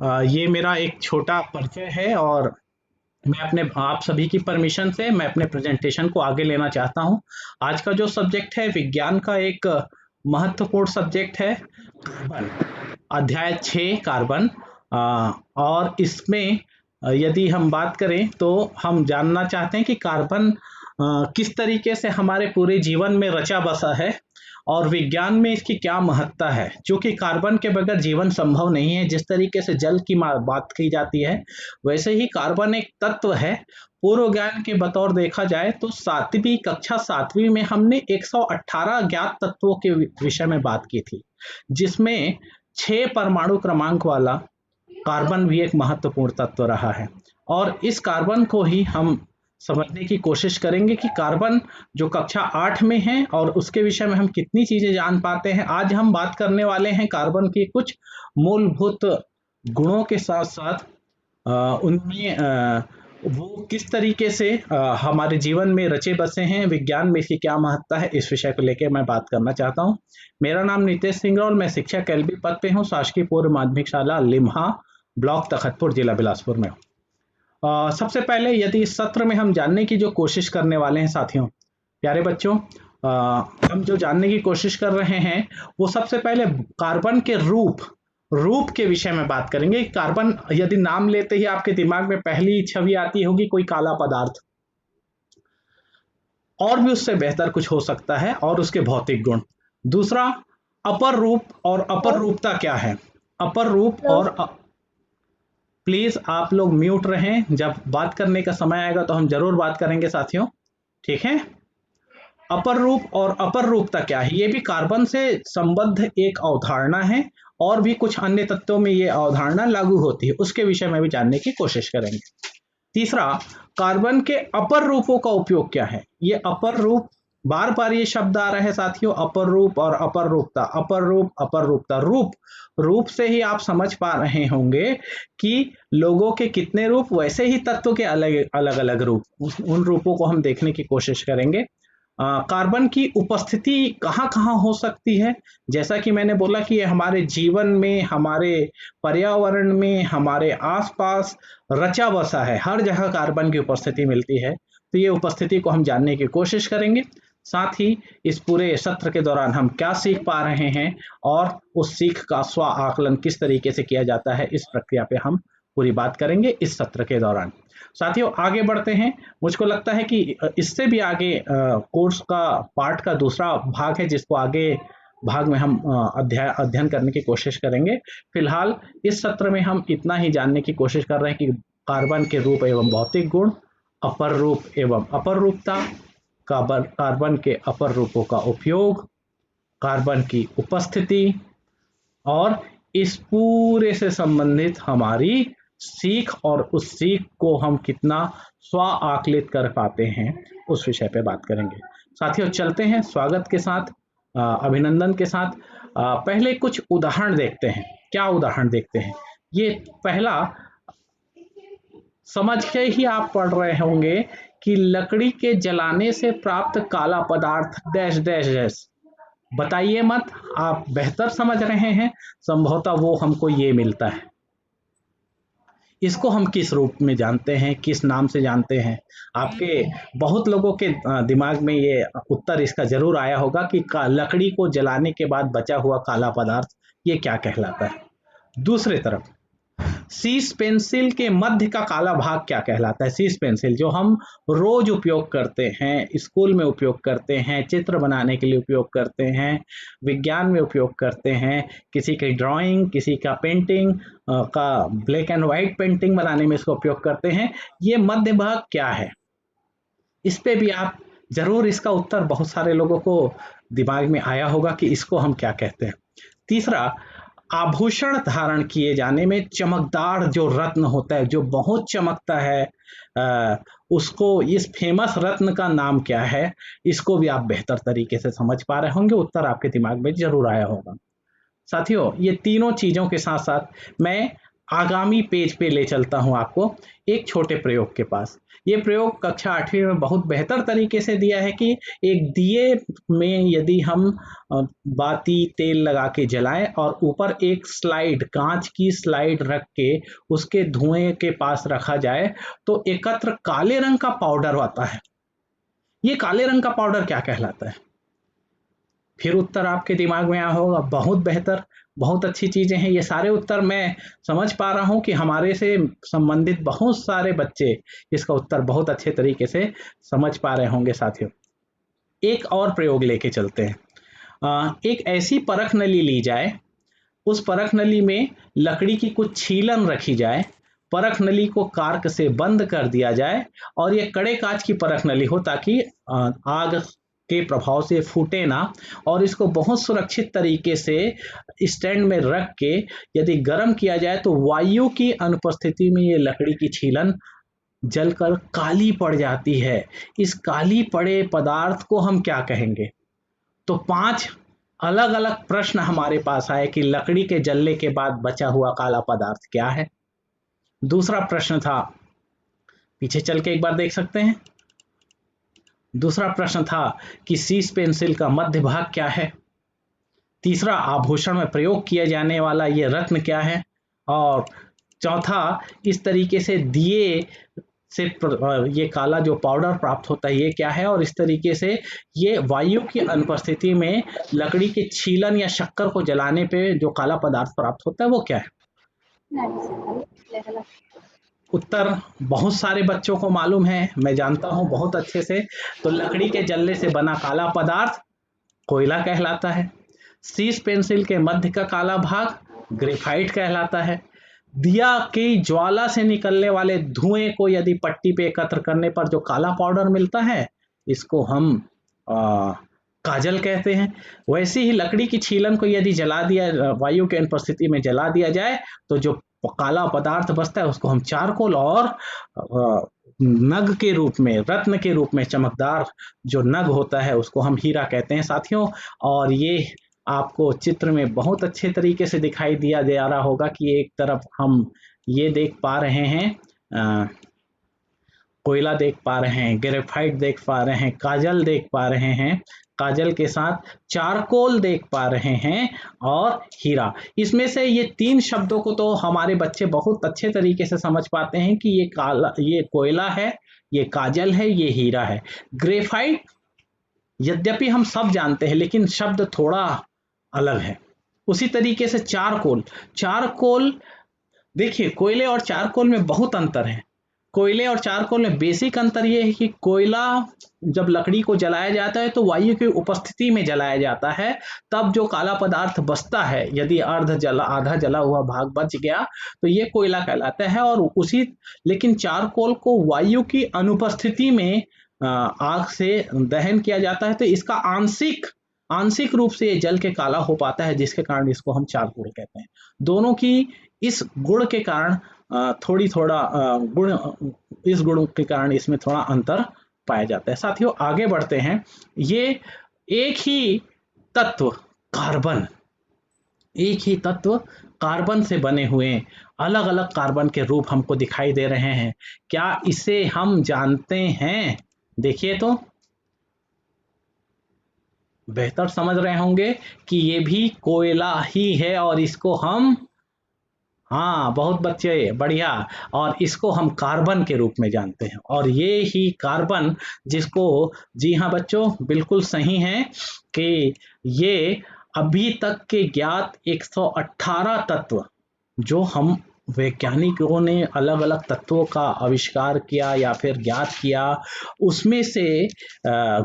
ये मेरा एक छोटा परिचय है और मैं अपने आप सभी की परमिशन से मैं अपने प्रेजेंटेशन को आगे लेना चाहता हूँ। आज का जो सब्जेक्ट है विज्ञान का एक महत्वपूर्ण सब्जेक्ट है कार्बन। अध्याय 6 कार्बन। और इसमें यदि हम बात करें तो हम जानना चाहते हैं कि कार्बन किस तरीके से हमारे पूरे जीवन में रचा बसा है और विज्ञान में इसकी क्या महत्ता है, क्योंकि कार्बन के बगैर जीवन संभव नहीं है। जिस तरीके से जल की बात की जाती है, वैसे ही कार्बन एक तत्व है। पूर्व ज्ञान के बतौर देखा जाए तो कक्षा सातवीं में हमने 118 ज्ञात तत्वों के विषय में बात की थी, जिसमें 6 परमाणु क्रमांक वाला कार्बन भी एक महत्वपूर्ण तत्व रहा है। और इस कार्बन को ही हम समझने की कोशिश करेंगे कि कार्बन जो कक्षा 8 में है और उसके विषय में हम कितनी चीजें जान पाते हैं। आज हम बात करने वाले हैं कार्बन की कुछ मूलभूत गुणों के साथ साथ उनमें वो किस तरीके से हमारे जीवन में रचे बसे हैं, विज्ञान में इसकी क्या महत्ता है, इस विषय को लेकर मैं बात करना चाहता हूँ। मेरा नाम नितेश सिंह और मैं शिक्षक एलबी पद पे हूँ, शासकीय पूर्व माध्यमिक शाला लिम्हा, ब्लॉक तखतपुर, जिला बिलासपुर में। सबसे पहले यदि इस सत्र में हम जानने की जो कोशिश करने वाले हैं साथियों, प्यारे बच्चों, हम जो जानने की कोशिश कर रहे हैं वो सबसे पहले कार्बन के रूप के विषय में बात करेंगे। कार्बन यदि नाम लेते ही आपके दिमाग में पहली छवि आती होगी कोई काला पदार्थ, और भी उससे बेहतर कुछ हो सकता है, और उसके भौतिक गुण। दूसरा, अपर रूप और अपर रूपता क्या है। अपर रूप और प्लीज आप लोग म्यूट रहें, जब बात करने का समय आएगा तो हम जरूर बात करेंगे साथियों, ठीक है। अपर रूप और अपर रूपता क्या है, ये भी कार्बन से संबद्ध एक अवधारणा है, और भी कुछ अन्य तत्वों में ये अवधारणा लागू होती है, उसके विषय में भी जानने की कोशिश करेंगे। तीसरा, कार्बन के अपर रूपों का उपयोग क्या है। ये अपर रूप, बार बार ये शब्द आ रहा है साथियों, अपर रूप और अपर रूपता, अपर रूप अपर रूपता। रूप से ही आप समझ पा रहे होंगे कि लोगों के कितने रूप, वैसे ही तत्वों के अलग अलग अलग रूप, उन रूपों को हम देखने की कोशिश करेंगे। कार्बन की उपस्थिति कहाँ कहाँ हो सकती है। जैसा कि मैंने बोला कि ये हमारे जीवन में, हमारे पर्यावरण में, हमारे आसपास रचा बसा है, हर जगह कार्बन की उपस्थिति मिलती है। तो ये उपस्थिति को हम जानने की कोशिश करेंगे। साथ ही इस पूरे सत्र के दौरान हम क्या सीख पा रहे हैं और उस सीख का स्व आकलन किस तरीके से किया जाता है, इस प्रक्रिया पे हम पूरी बात करेंगे इस सत्र के दौरान। साथियों आगे बढ़ते हैं। मुझको लगता है कि इससे भी आगे कोर्स का पार्ट का दूसरा भाग है, जिसको आगे भाग में हम अध्ययन करने की कोशिश करेंगे। फिलहाल इस सत्र में हम इतना ही जानने की कोशिश कर रहे हैं कि कार्बन के रूप एवं भौतिक गुण, अपर रूप एवं अपर रूपता, कार्बन के अपर रूपों का उपयोग, कार्बन की उपस्थिति, और इस पूरे से संबंधित हमारी सीख, और उस सीख को हम कितना स्व आकलित कर पाते हैं, उस विषय पे बात करेंगे। साथियों चलते हैं स्वागत के साथ, अभिनंदन के साथ। पहले कुछ उदाहरण देखते हैं। क्या उदाहरण देखते हैं, ये पहला समझ के ही आप पढ़ रहे होंगे कि लकड़ी के जलाने से प्राप्त काला पदार्थ डैश डैश डैश। बताइए मत, आप बेहतर समझ रहे हैं, संभवतः वो हमको ये मिलता है। इसको हम किस रूप में जानते हैं, किस नाम से जानते हैं। आपके बहुत लोगों के दिमाग में ये उत्तर इसका जरूर आया होगा कि लकड़ी को जलाने के बाद बचा हुआ काला पदार्थ ये क्या कहलाता है। दूसरे तरफ सीस पेंसिल के मध्य का काला भाग क्या कहलाता है। सीस पेंसिल जो हम रोज उपयोग करते हैं, स्कूल में उपयोग करते हैं, चित्र बनाने के लिए उपयोग करते हैं, विज्ञान में उपयोग करते हैं, किसी की ड्राइंग, किसी का पेंटिंग का ब्लैक एंड व्हाइट पेंटिंग बनाने में इसका उपयोग करते हैं। ये मध्य भाग क्या है, इस पे भी आप जरूर, इसका उत्तर बहुत सारे लोगों को दिमाग में आया होगा कि इसको हम क्या कहते हैं। तीसरा, आभूषण धारण किए जाने में चमकदार जो रत्न होता है, जो बहुत चमकता है, उसको, इस फेमस रत्न का नाम क्या है, इसको भी आप बेहतर तरीके से समझ पा रहे होंगे, उत्तर आपके दिमाग में जरूर आया होगा। साथियों ये तीनों चीजों के साथ साथ मैं आगामी पेज पे ले चलता हूं आपको एक छोटे प्रयोग के पास। ये प्रयोग कक्षा 8वीं में बहुत बेहतर तरीके से दिया है कि एक दिए में यदि हम बाती तेल लगा के जलाएं और ऊपर एक स्लाइड, कांच की स्लाइड रख के उसके धुएं के पास रखा जाए तो एकत्र काले रंग का पाउडर आता है। ये काले रंग का पाउडर क्या कहलाता है? फिर उत्तर आपके दिमाग में आया होगा, बहुत बेहतर, बहुत अच्छी चीजें हैं। ये सारे उत्तर मैं समझ पा रहा हूं कि हमारे से संबंधित बहुत सारे बच्चे इसका उत्तर बहुत अच्छे तरीके से समझ पा रहे होंगे। साथियों, एक और प्रयोग लेके चलते हैं। एक ऐसी परख नली ली जाए, उस परख नली में लकड़ी की कुछ छीलन रखी जाए, परख नली को कार्क से बंद कर दिया जाए और ये कड़े कांच की परख नली हो ताकि आग के प्रभाव से फूटे ना, और इसको बहुत सुरक्षित तरीके से स्टैंड में रख के यदि गर्म किया जाए तो वायु की अनुपस्थिति में ये लकड़ी की छीलन जलकर काली पड़ जाती है। इस काली पड़े पदार्थ को हम क्या कहेंगे? तो 5 अलग अलग प्रश्न हमारे पास आए कि लकड़ी के जलने के बाद बचा हुआ काला पदार्थ क्या है। दूसरा प्रश्न था, पीछे चल के एक बार देख सकते हैं। दूसरा प्रश्न था कि शीश पेंसिल का मध्य भाग क्या है। तीसरा, आभूषण में प्रयोग किया जाने वाला ये रत्न क्या है। और चौथा, इस तरीके से दिए से ये काला जो पाउडर प्राप्त होता है ये क्या है। और इस तरीके से ये वायु की अनुपस्थिति में लकड़ी के छीलन या शक्कर को जलाने पे जो काला पदार्थ प्राप्त होता है वो क्या है। उत्तर बहुत सारे बच्चों को मालूम है, मैं जानता हूं बहुत अच्छे से। तो लकड़ी के जलने से बना काला पदार्थ कोयला कहलाता है। शीश पेंसिल के मध्य का काला भाग ग्रेफाइट कहलाता है। दिया की ज्वाला से निकलने वाले धुएं को यदि पट्टी पे एकत्र करने पर जो काला पाउडर मिलता है इसको हम काजल कहते हैं। वैसे ही लकड़ी की छीलन को यदि जला दिया, वायु के अनुपस्थिति में जला दिया जाए तो जो काला पदार्थ बचता है उसको हम चारकोल और नग के रूप में, रत्न के रूप में चमकदार जो नग होता है उसको हम हीरा कहते हैं साथियों। और ये आपको चित्र में बहुत अच्छे तरीके से दिखाई दिया जा रहा होगा कि एक तरफ हम ये देख पा रहे हैं, कोयला देख पा रहे हैं, ग्रेफाइट देख पा रहे हैं, काजल देख पा रहे हैं, काजल के साथ चारकोल देख पा रहे हैं और हीरा। इसमें से ये 3 शब्दों को तो हमारे बच्चे बहुत अच्छे तरीके से समझ पाते हैं कि ये काला, ये कोयला है, ये काजल है, ये हीरा है। ग्रेफाइट यद्यपि हम सब जानते हैं लेकिन शब्द थोड़ा अलग है। उसी तरीके से चारकोल, चारकोल देखिए कोयले और चारकोल में बहुत अंतर है। कोयले और चारकोल में बेसिक अंतर यह है कि कोयला जब लकड़ी को जलाया जाता है तो वायु की उपस्थिति में जलाया जाता है, तब जो काला पदार्थ बचता है यदि आधा जला हुआ भाग बच गया तो ये कोयला कहलाता है। और लेकिन चारकोल को वायु की अनुपस्थिति में आग से दहन किया जाता है तो इसका आंशिक रूप से ये जल के काला हो पाता है, जिसके कारण इसको हम चारकोल कहते हैं। दोनों की इस गुण के कारण इस गुण के कारण इसमें थोड़ा अंतर पाया जाता है। साथियों आगे बढ़ते हैं। ये एक ही तत्व कार्बन से बने हुए अलग अलग कार्बन के रूप हमको दिखाई दे रहे हैं। क्या इसे हम जानते हैं? देखिए तो बेहतर समझ रहे होंगे कि ये भी कोयला ही है और इसको हम, हाँ बहुत बच्चे बढ़िया, और इसको हम कार्बन के रूप में जानते हैं। और ये ही कार्बन जिसको, जी हाँ बच्चों बिल्कुल सही है कि ये अभी तक के ज्ञात 118 तत्व जो हम वैज्ञानिकों ने अलग अलग तत्वों का आविष्कार किया या फिर ज्ञात किया, उसमें से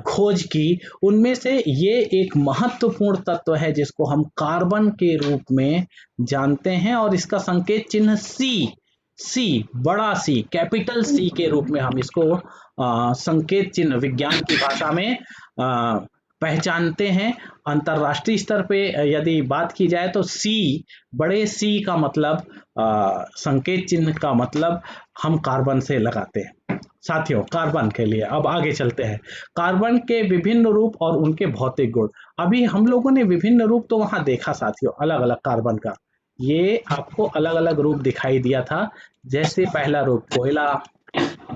खोज की, उनमें से ये एक महत्वपूर्ण तत्व है जिसको हम कार्बन के रूप में जानते हैं। और इसका संकेत चिन्ह सी, बड़ा सी, कैपिटल सी के रूप में हम इसको संकेत चिन्ह विज्ञान की भाषा में पहचानते हैं। अंतरराष्ट्रीय स्तर पे यदि बात की जाए तो बड़े सी का मतलब, संकेत चिन्ह का मतलब हम कार्बन से लगाते हैं। साथियों कार्बन के लिए अब आगे चलते हैं। कार्बन के विभिन्न रूप और उनके भौतिक गुण। अभी हम लोगों ने विभिन्न रूप तो वहां देखा साथियों अलग अलग कार्बन का। ये आपको अलग अलग रूप दिखाई दिया था। जैसे पहला रूप कोयला,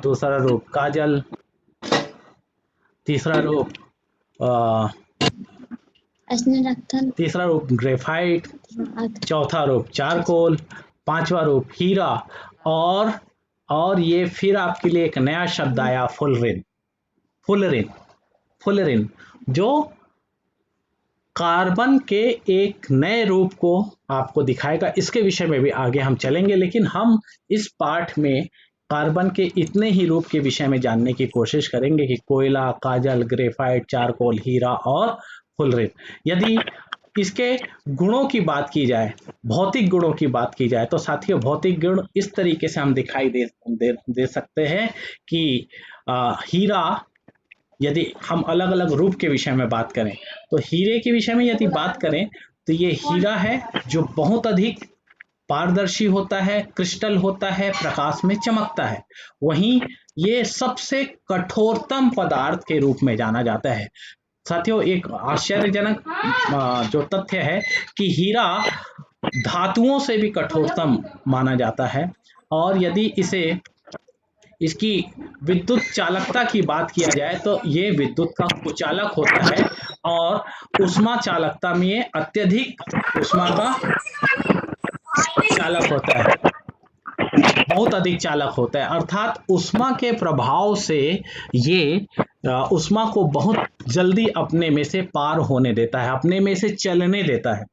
दूसरा रूप काजल, तीसरा रूप अ, तीसरा रूप ग्रेफाइट, चौथा रूप चारकोल, पांचवा रूप हीरा, और और ये फिर आपके लिए एक नया शब्द आया फुलरिन। फुलरिन, फुलरिन जो कार्बन के एक नए रूप को आपको दिखाएगा। इसके विषय में भी आगे हम चलेंगे, लेकिन हम इस पाठ में कार्बन के इतने ही रूप के विषय में जानने की कोशिश करेंगे कि कोयला, काजल, ग्रेफाइट, चारकोल, हीरा और फुलरिन। यदि इसके गुणों की बात की जाए, भौतिक गुणों की बात की जाए, तो साथियों भौतिक गुण इस तरीके से हम दिखाई दे सकते हैं कि हीरा, यदि हम अलग अलग रूप के विषय में बात करें, तो हीरे के विषय में यदि बात करें तो ये हीरा है जो बहुत अधिक पारदर्शी होता है, क्रिस्टल होता है, प्रकाश में चमकता है। वहीं ये सबसे कठोरतम पदार्थ के रूप में जाना जाता है। साथियों एक आश्चर्यजनक जो तथ्य है कि हीरा धातुओं से भी कठोरतम माना जाता है, और यदि इसे इसकी विद्युत चालकता की बात किया जाए तो ये विद्युत का कुचालक होता है, और उष्मा चालकता में ये अत्यधिक उष्मा का चालक होता है, बहुत अधिक चालक होता है। अर्थात उष्मा के प्रभाव से ये उष्मा को बहुत जल्दी अपने में से पार होने देता है, अपने में से चलने देता है।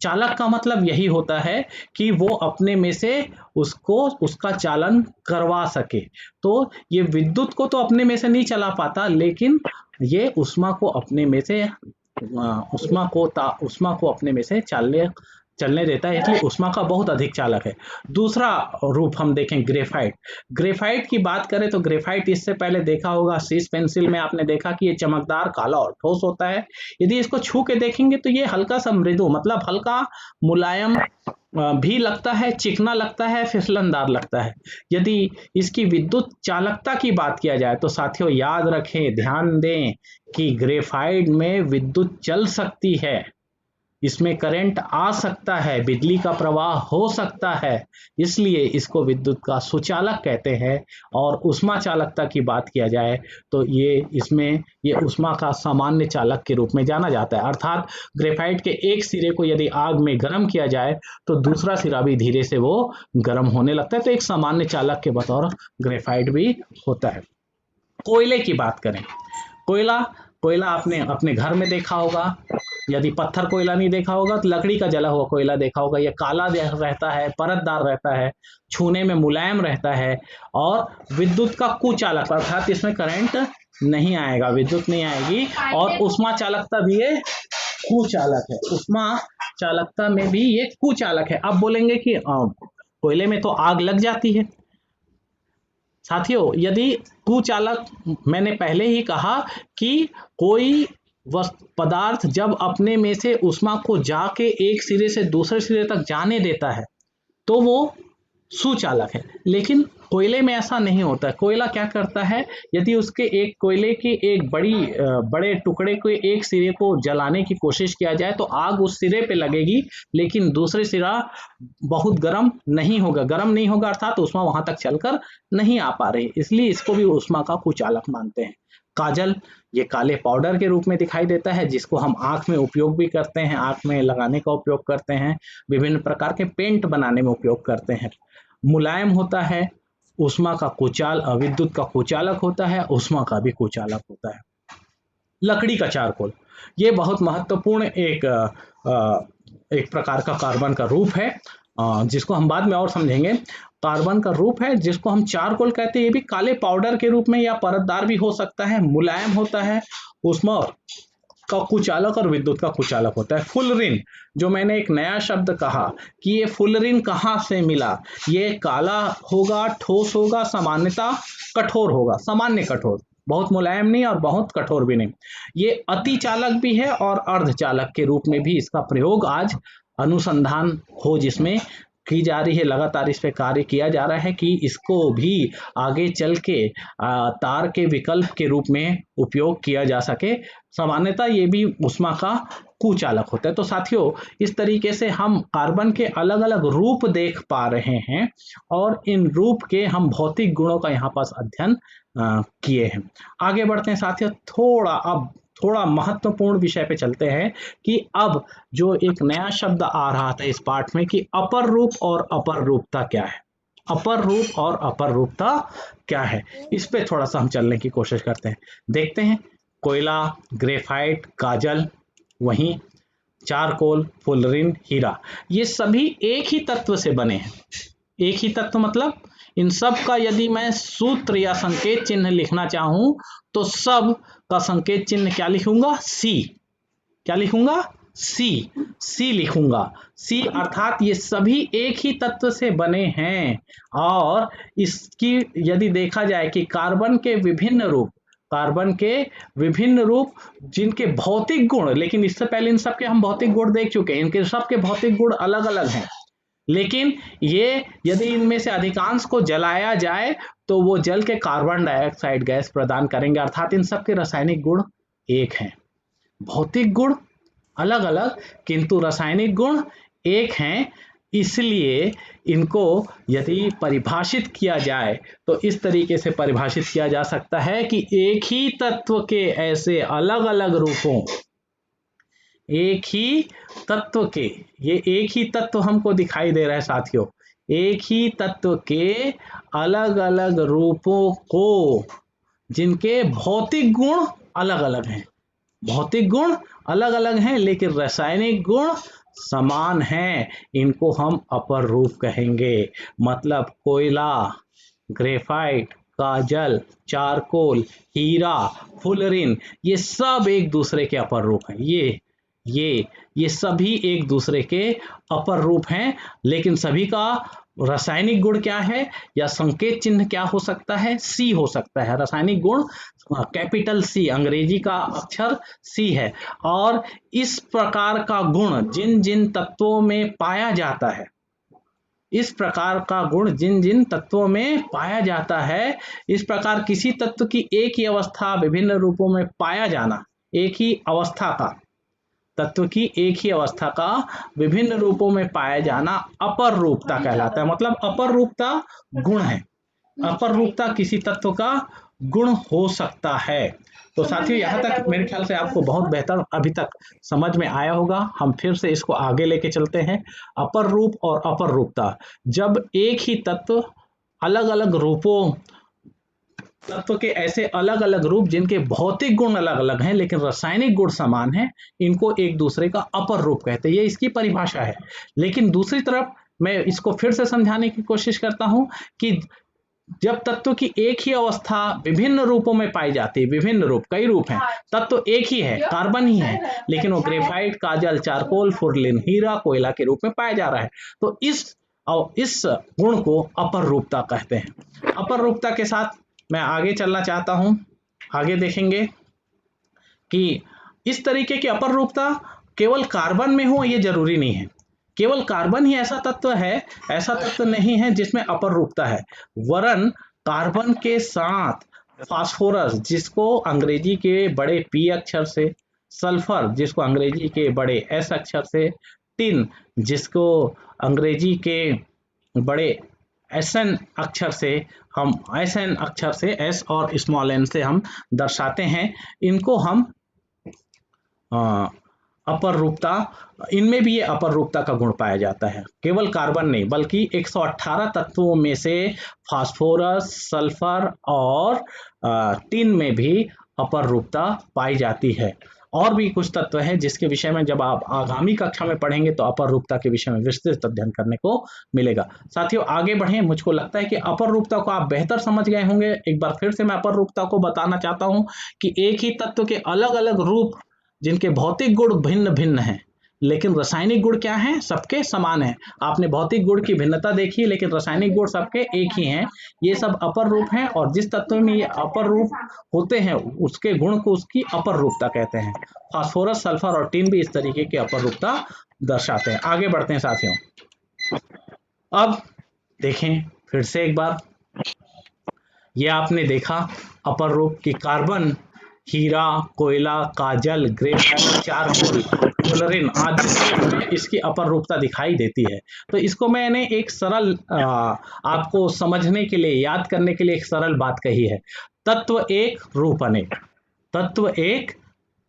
चालक का मतलब यही होता है कि वो अपने में से उसको उसका चालन करवा सके। तो ये विद्युत को तो अपने में से नहीं चला पाता, लेकिन ये उष्मा को अपने में से उष्मा को अपने में से चलने देता है, इसलिए उष्मा का बहुत अधिक चालक है। दूसरा रूप हम देखें ग्रेफाइट। ग्रेफाइट की बात करें तो ग्रेफाइट इससे पहले देखा होगा सीस पेंसिल में, आपने देखा कि ये चमकदार, काला और ठोस होता है। यदि इसको छू के देखेंगे तो ये हल्का सा मृदु, मतलब हल्का मुलायम भी लगता है, चिकना लगता है, फिसलनदार लगता है। यदि इसकी विद्युत चालकता की बात किया जाए तो साथियों याद रखें, ध्यान दें कि ग्रेफाइट में विद्युत चल सकती है, इसमें करंट आ सकता है, बिजली का प्रवाह हो सकता है, इसलिए इसको विद्युत का सुचालक कहते हैं। और उष्मा चालकता की बात किया जाए तो ये उष्मा का सामान्य चालक के रूप में जाना जाता है। अर्थात ग्रेफाइट के एक सिरे को यदि आग में गर्म किया जाए तो दूसरा सिरा भी धीरे से वो गर्म होने लगता है, तो एक सामान्य चालक के बतौर ग्रेफाइट भी होता है। कोयले की बात करें, कोयला कोयला आपने अपने घर में देखा होगा। यदि पत्थर कोयला नहीं देखा होगा तो लकड़ी का जला हुआ कोयला देखा होगा। ये काला रहता है, परतदार रहता है, छूने में मुलायम रहता है, और विद्युत का कुचालक, अर्थात इसमें करंट नहीं आएगा, विद्युत नहीं आएगी। और उष्मा चालकता भी ये कुचालक है, उष्मा चालकता में भी ये कुचालक है। अब बोलेंगे कि कोयले में तो आग लग जाती है। साथियों यदि कुचालक, मैंने पहले ही कहा कि कोई पदार्थ जब अपने में से उष्मा को जाके एक सिरे से दूसरे सिरे तक जाने देता है तो वो सुचालक है, लेकिन कोयले में ऐसा नहीं होता। कोयला क्या करता है, यदि उसके एक कोयले की एक बड़े टुकड़े को एक सिरे को जलाने की कोशिश किया जाए तो आग उस सिरे पे लगेगी, लेकिन दूसरे सिरा बहुत गर्म नहीं होगा, अर्थात उष्मा वहां तक चलकर नहीं आ पा रही, इसलिए इसको भी उष्मा का कुचालक मानते हैं। काजल, ये काले पाउडर के रूप में दिखाई देता है, जिसको हम आंख में उपयोग भी करते हैं, आंख में लगाने का उपयोग करते हैं, विभिन्न प्रकार के पेंट बनाने में उपयोग करते हैं। मुलायम होता है, उष्मा का विद्युत का कुचालक होता है, उष्मा का भी कुचालक होता है। लकड़ी का चारकोल, ये बहुत महत्वपूर्ण एक प्रकार का कार्बन का रूप है, जिसको हम बाद में और समझेंगे। कार्बन का रूप है जिसको हम चारकोल कहते हैं। ये भी काले पाउडर के रूप में या परतदार भी हो सकता है, मुलायम होता है, उष्मा का कुचालक और विद्युत का कुचालक होता है। फुलरिन, जो मैंने एक नया शब्द कहा कि ये फुलरिन कहाँ से मिला, ये काला होगा, ठोस होगा, सामान्यतः कठोर होगा, सामान्य कठोर, बहुत मुलायम नहीं और बहुत कठोर भी नहीं। ये अति चालक भी है और अर्धचालक के रूप में भी इसका प्रयोग आज अनुसंधान खोज इसमें की जा रही है, लगातार इस पे कार्य किया जा रहा है कि इसको भी आगे चल के तार के विकल्प के रूप में उपयोग किया जा सके। सामान्यतः ये भी उष्मा का कुचालक होता है। तो साथियों, इस तरीके से हम कार्बन के अलग अलग रूप देख पा रहे हैं और इन रूप के हम भौतिक गुणों का यहाँ पास अध्ययन किए हैं। आगे बढ़ते हैं साथियों, थोड़ा महत्वपूर्ण विषय पे चलते हैं कि अब जो एक नया शब्द आ रहा था इस पाठ में कि अपर रूप और अपर रूपता क्या है। अपर रूप और अपर रूपता क्या है, इस पे थोड़ा सा हम चलने की कोशिश करते हैं। देखते हैं, कोयला, ग्रेफाइट, काजल, वहीं चारकोल, फुलरिन, हीरा, ये सभी एक ही तत्व से बने हैं। एक ही तत्व मतलब इन सब का यदि मैं सूत्र या संकेत चिन्ह लिखना चाहूं तो सब का संकेत चिन्ह क्या लिखूंगा? सी। क्या लिखूंगा? सी। सी लिखूंगा। सी अर्थात ये सभी एक ही तत्व से बने हैं। और इसकी यदि देखा जाए कि कार्बन के विभिन्न रूप जिनके भौतिक गुण, लेकिन इससे पहले इन सबके हम भौतिक गुण देख चुके हैं, इनके सबके भौतिक गुण अलग अलग हैं, लेकिन ये यदि इनमें से अधिकांश को जलाया जाए तो वो जल के कार्बन डाइऑक्साइड गैस प्रदान करेंगे, अर्थात इन सबके रासायनिक गुण एक हैं। भौतिक गुण अलग अलग किंतु रासायनिक गुण एक हैं। इसलिए इनको यदि परिभाषित किया जाए तो इस तरीके से परिभाषित किया जा सकता है कि एक ही तत्व के ऐसे अलग अलग रूपों, एक ही तत्व के, ये एक ही तत्व हमको दिखाई दे रहा है साथियों, एक ही तत्व के अलग अलग रूपों को जिनके भौतिक गुण अलग अलग हैं, भौतिक गुण अलग अलग हैं लेकिन रासायनिक गुण समान हैं, इनको हम अपर रूप कहेंगे। मतलब कोयला, ग्रेफाइट, काजल, चारकोल, हीरा, फुलरिन, ये सब एक दूसरे के अपर रूप हैं। ये सभी एक दूसरे के अपर रूप हैं, लेकिन सभी का रासायनिक गुण क्या है या संकेत चिन्ह क्या हो सकता है? सी हो सकता है। रासायनिक गुण कैपिटल सी, अंग्रेजी का अक्षर सी है। और इस प्रकार का गुण जिन जिन तत्वों में पाया जाता है, इस प्रकार का गुण जिन जिन तत्वों में पाया जाता है, इस प्रकार किसी तत्व की एक ही अवस्था विभिन्न रूपों में पाया जाना, एक ही अवस्था का, तत्व की एक ही अवस्था का विभिन्न रूपों में पाया जाना अपर रूपता कहलाता है। मतलब अपर रूपता गुण है, अपर रूपता किसी तत्व का गुण हो सकता है। तो साथियों, यहाँ तक मेरे ख्याल से आपको बहुत बेहतर अभी तक समझ में आया होगा। हम फिर से इसको आगे लेके चलते हैं। अपर रूप और अपर रूपता, जब एक ही तत्व अलग अलग रूपों, तत्व के ऐसे अलग अलग रूप जिनके भौतिक गुण अलग अलग हैं लेकिन रासायनिक गुण समान हैं, इनको एक दूसरे का अपर रूप कहते हैं। ये इसकी परिभाषा है। लेकिन दूसरी तरफ मैं इसको फिर से समझाने की कोशिश करता हूं कि जब तत्व की एक ही अवस्था विभिन्न रूपों में पाई जाती है, विभिन्न रूप, कई रूप हैं, तत्व एक ही है, कार्बन ही है, लेकिन वो ग्रेफाइट, काजल, चारकोल, फुरलिन, हीरा, कोयला के रूप में पाया जा रहा है, तो इस गुण को अपर रूपता कहते हैं। अपर रूपता के साथ मैं आगे चलना चाहता हूं। आगे देखेंगे कि इस तरीके की अपर रूपता केवल कार्बन में हो ये जरूरी नहीं है। केवल कार्बन ही ऐसा तत्व है, ऐसा तत्व नहीं है जिसमें अपर रूपता है, वरन कार्बन के साथ फास्फोरस, जिसको अंग्रेजी के बड़े पी अक्षर से, सल्फर जिसको अंग्रेजी के बड़े एस अक्षर से, टिन जिसको अंग्रेजी के बड़े एसएन अक्षर से, हम एसएन अक्षर से, एस और स्मॉल एन से हम दर्शाते हैं, इनको हम अपर रूपता, इनमें भी ये अपर रूपता का गुण पाया जाता है। केवल कार्बन नहीं बल्कि 118 तत्वों में से फास्फोरस, सल्फर और टिन में भी अपर रूपता पाई जाती है। और भी कुछ तत्व हैं जिसके विषय में जब आप आगामी कक्षा में पढ़ेंगे तो अपर रूपता के विषय में विस्तृत अध्ययन करने को मिलेगा। साथियों, आगे बढ़ें। मुझको लगता है कि अपर रूपता को आप बेहतर समझ गए होंगे। एक बार फिर से मैं अपर रूपता को बताना चाहता हूं कि एक ही तत्व के अलग अलग रूप जिनके भौतिक गुण भिन्न भिन्न हैं लेकिन रासायनिक गुण क्या है? सबके समान है। आपने भौतिक गुण की भिन्नता देखी लेकिन रासायनिक गुण सबके एक ही हैं। ये सब अपर रूप हैं और जिस तत्व में ये अपर रूप होते हैं उसके गुण को उसकी अपर रूपता कहते हैं। फास्फोरस, सल्फर और टिन भी इस तरीके की अपर रूपता दर्शाते हैं। आगे बढ़ते हैं साथियों। अब देखें फिर से एक बार, ये आपने देखा अपर रूप की कार्बन, हीरा, कोयला, काजल, ग्रेफाइट, चारकोल, फ्लोरीन आदि से हमें इसकी अपर रूपता दिखाई देती है। तो इसको मैंने एक सरल आपको समझने के लिए, याद करने के लिए एक सरल बात कही है। तत्व एक, रूप अनेक। तत्व एक,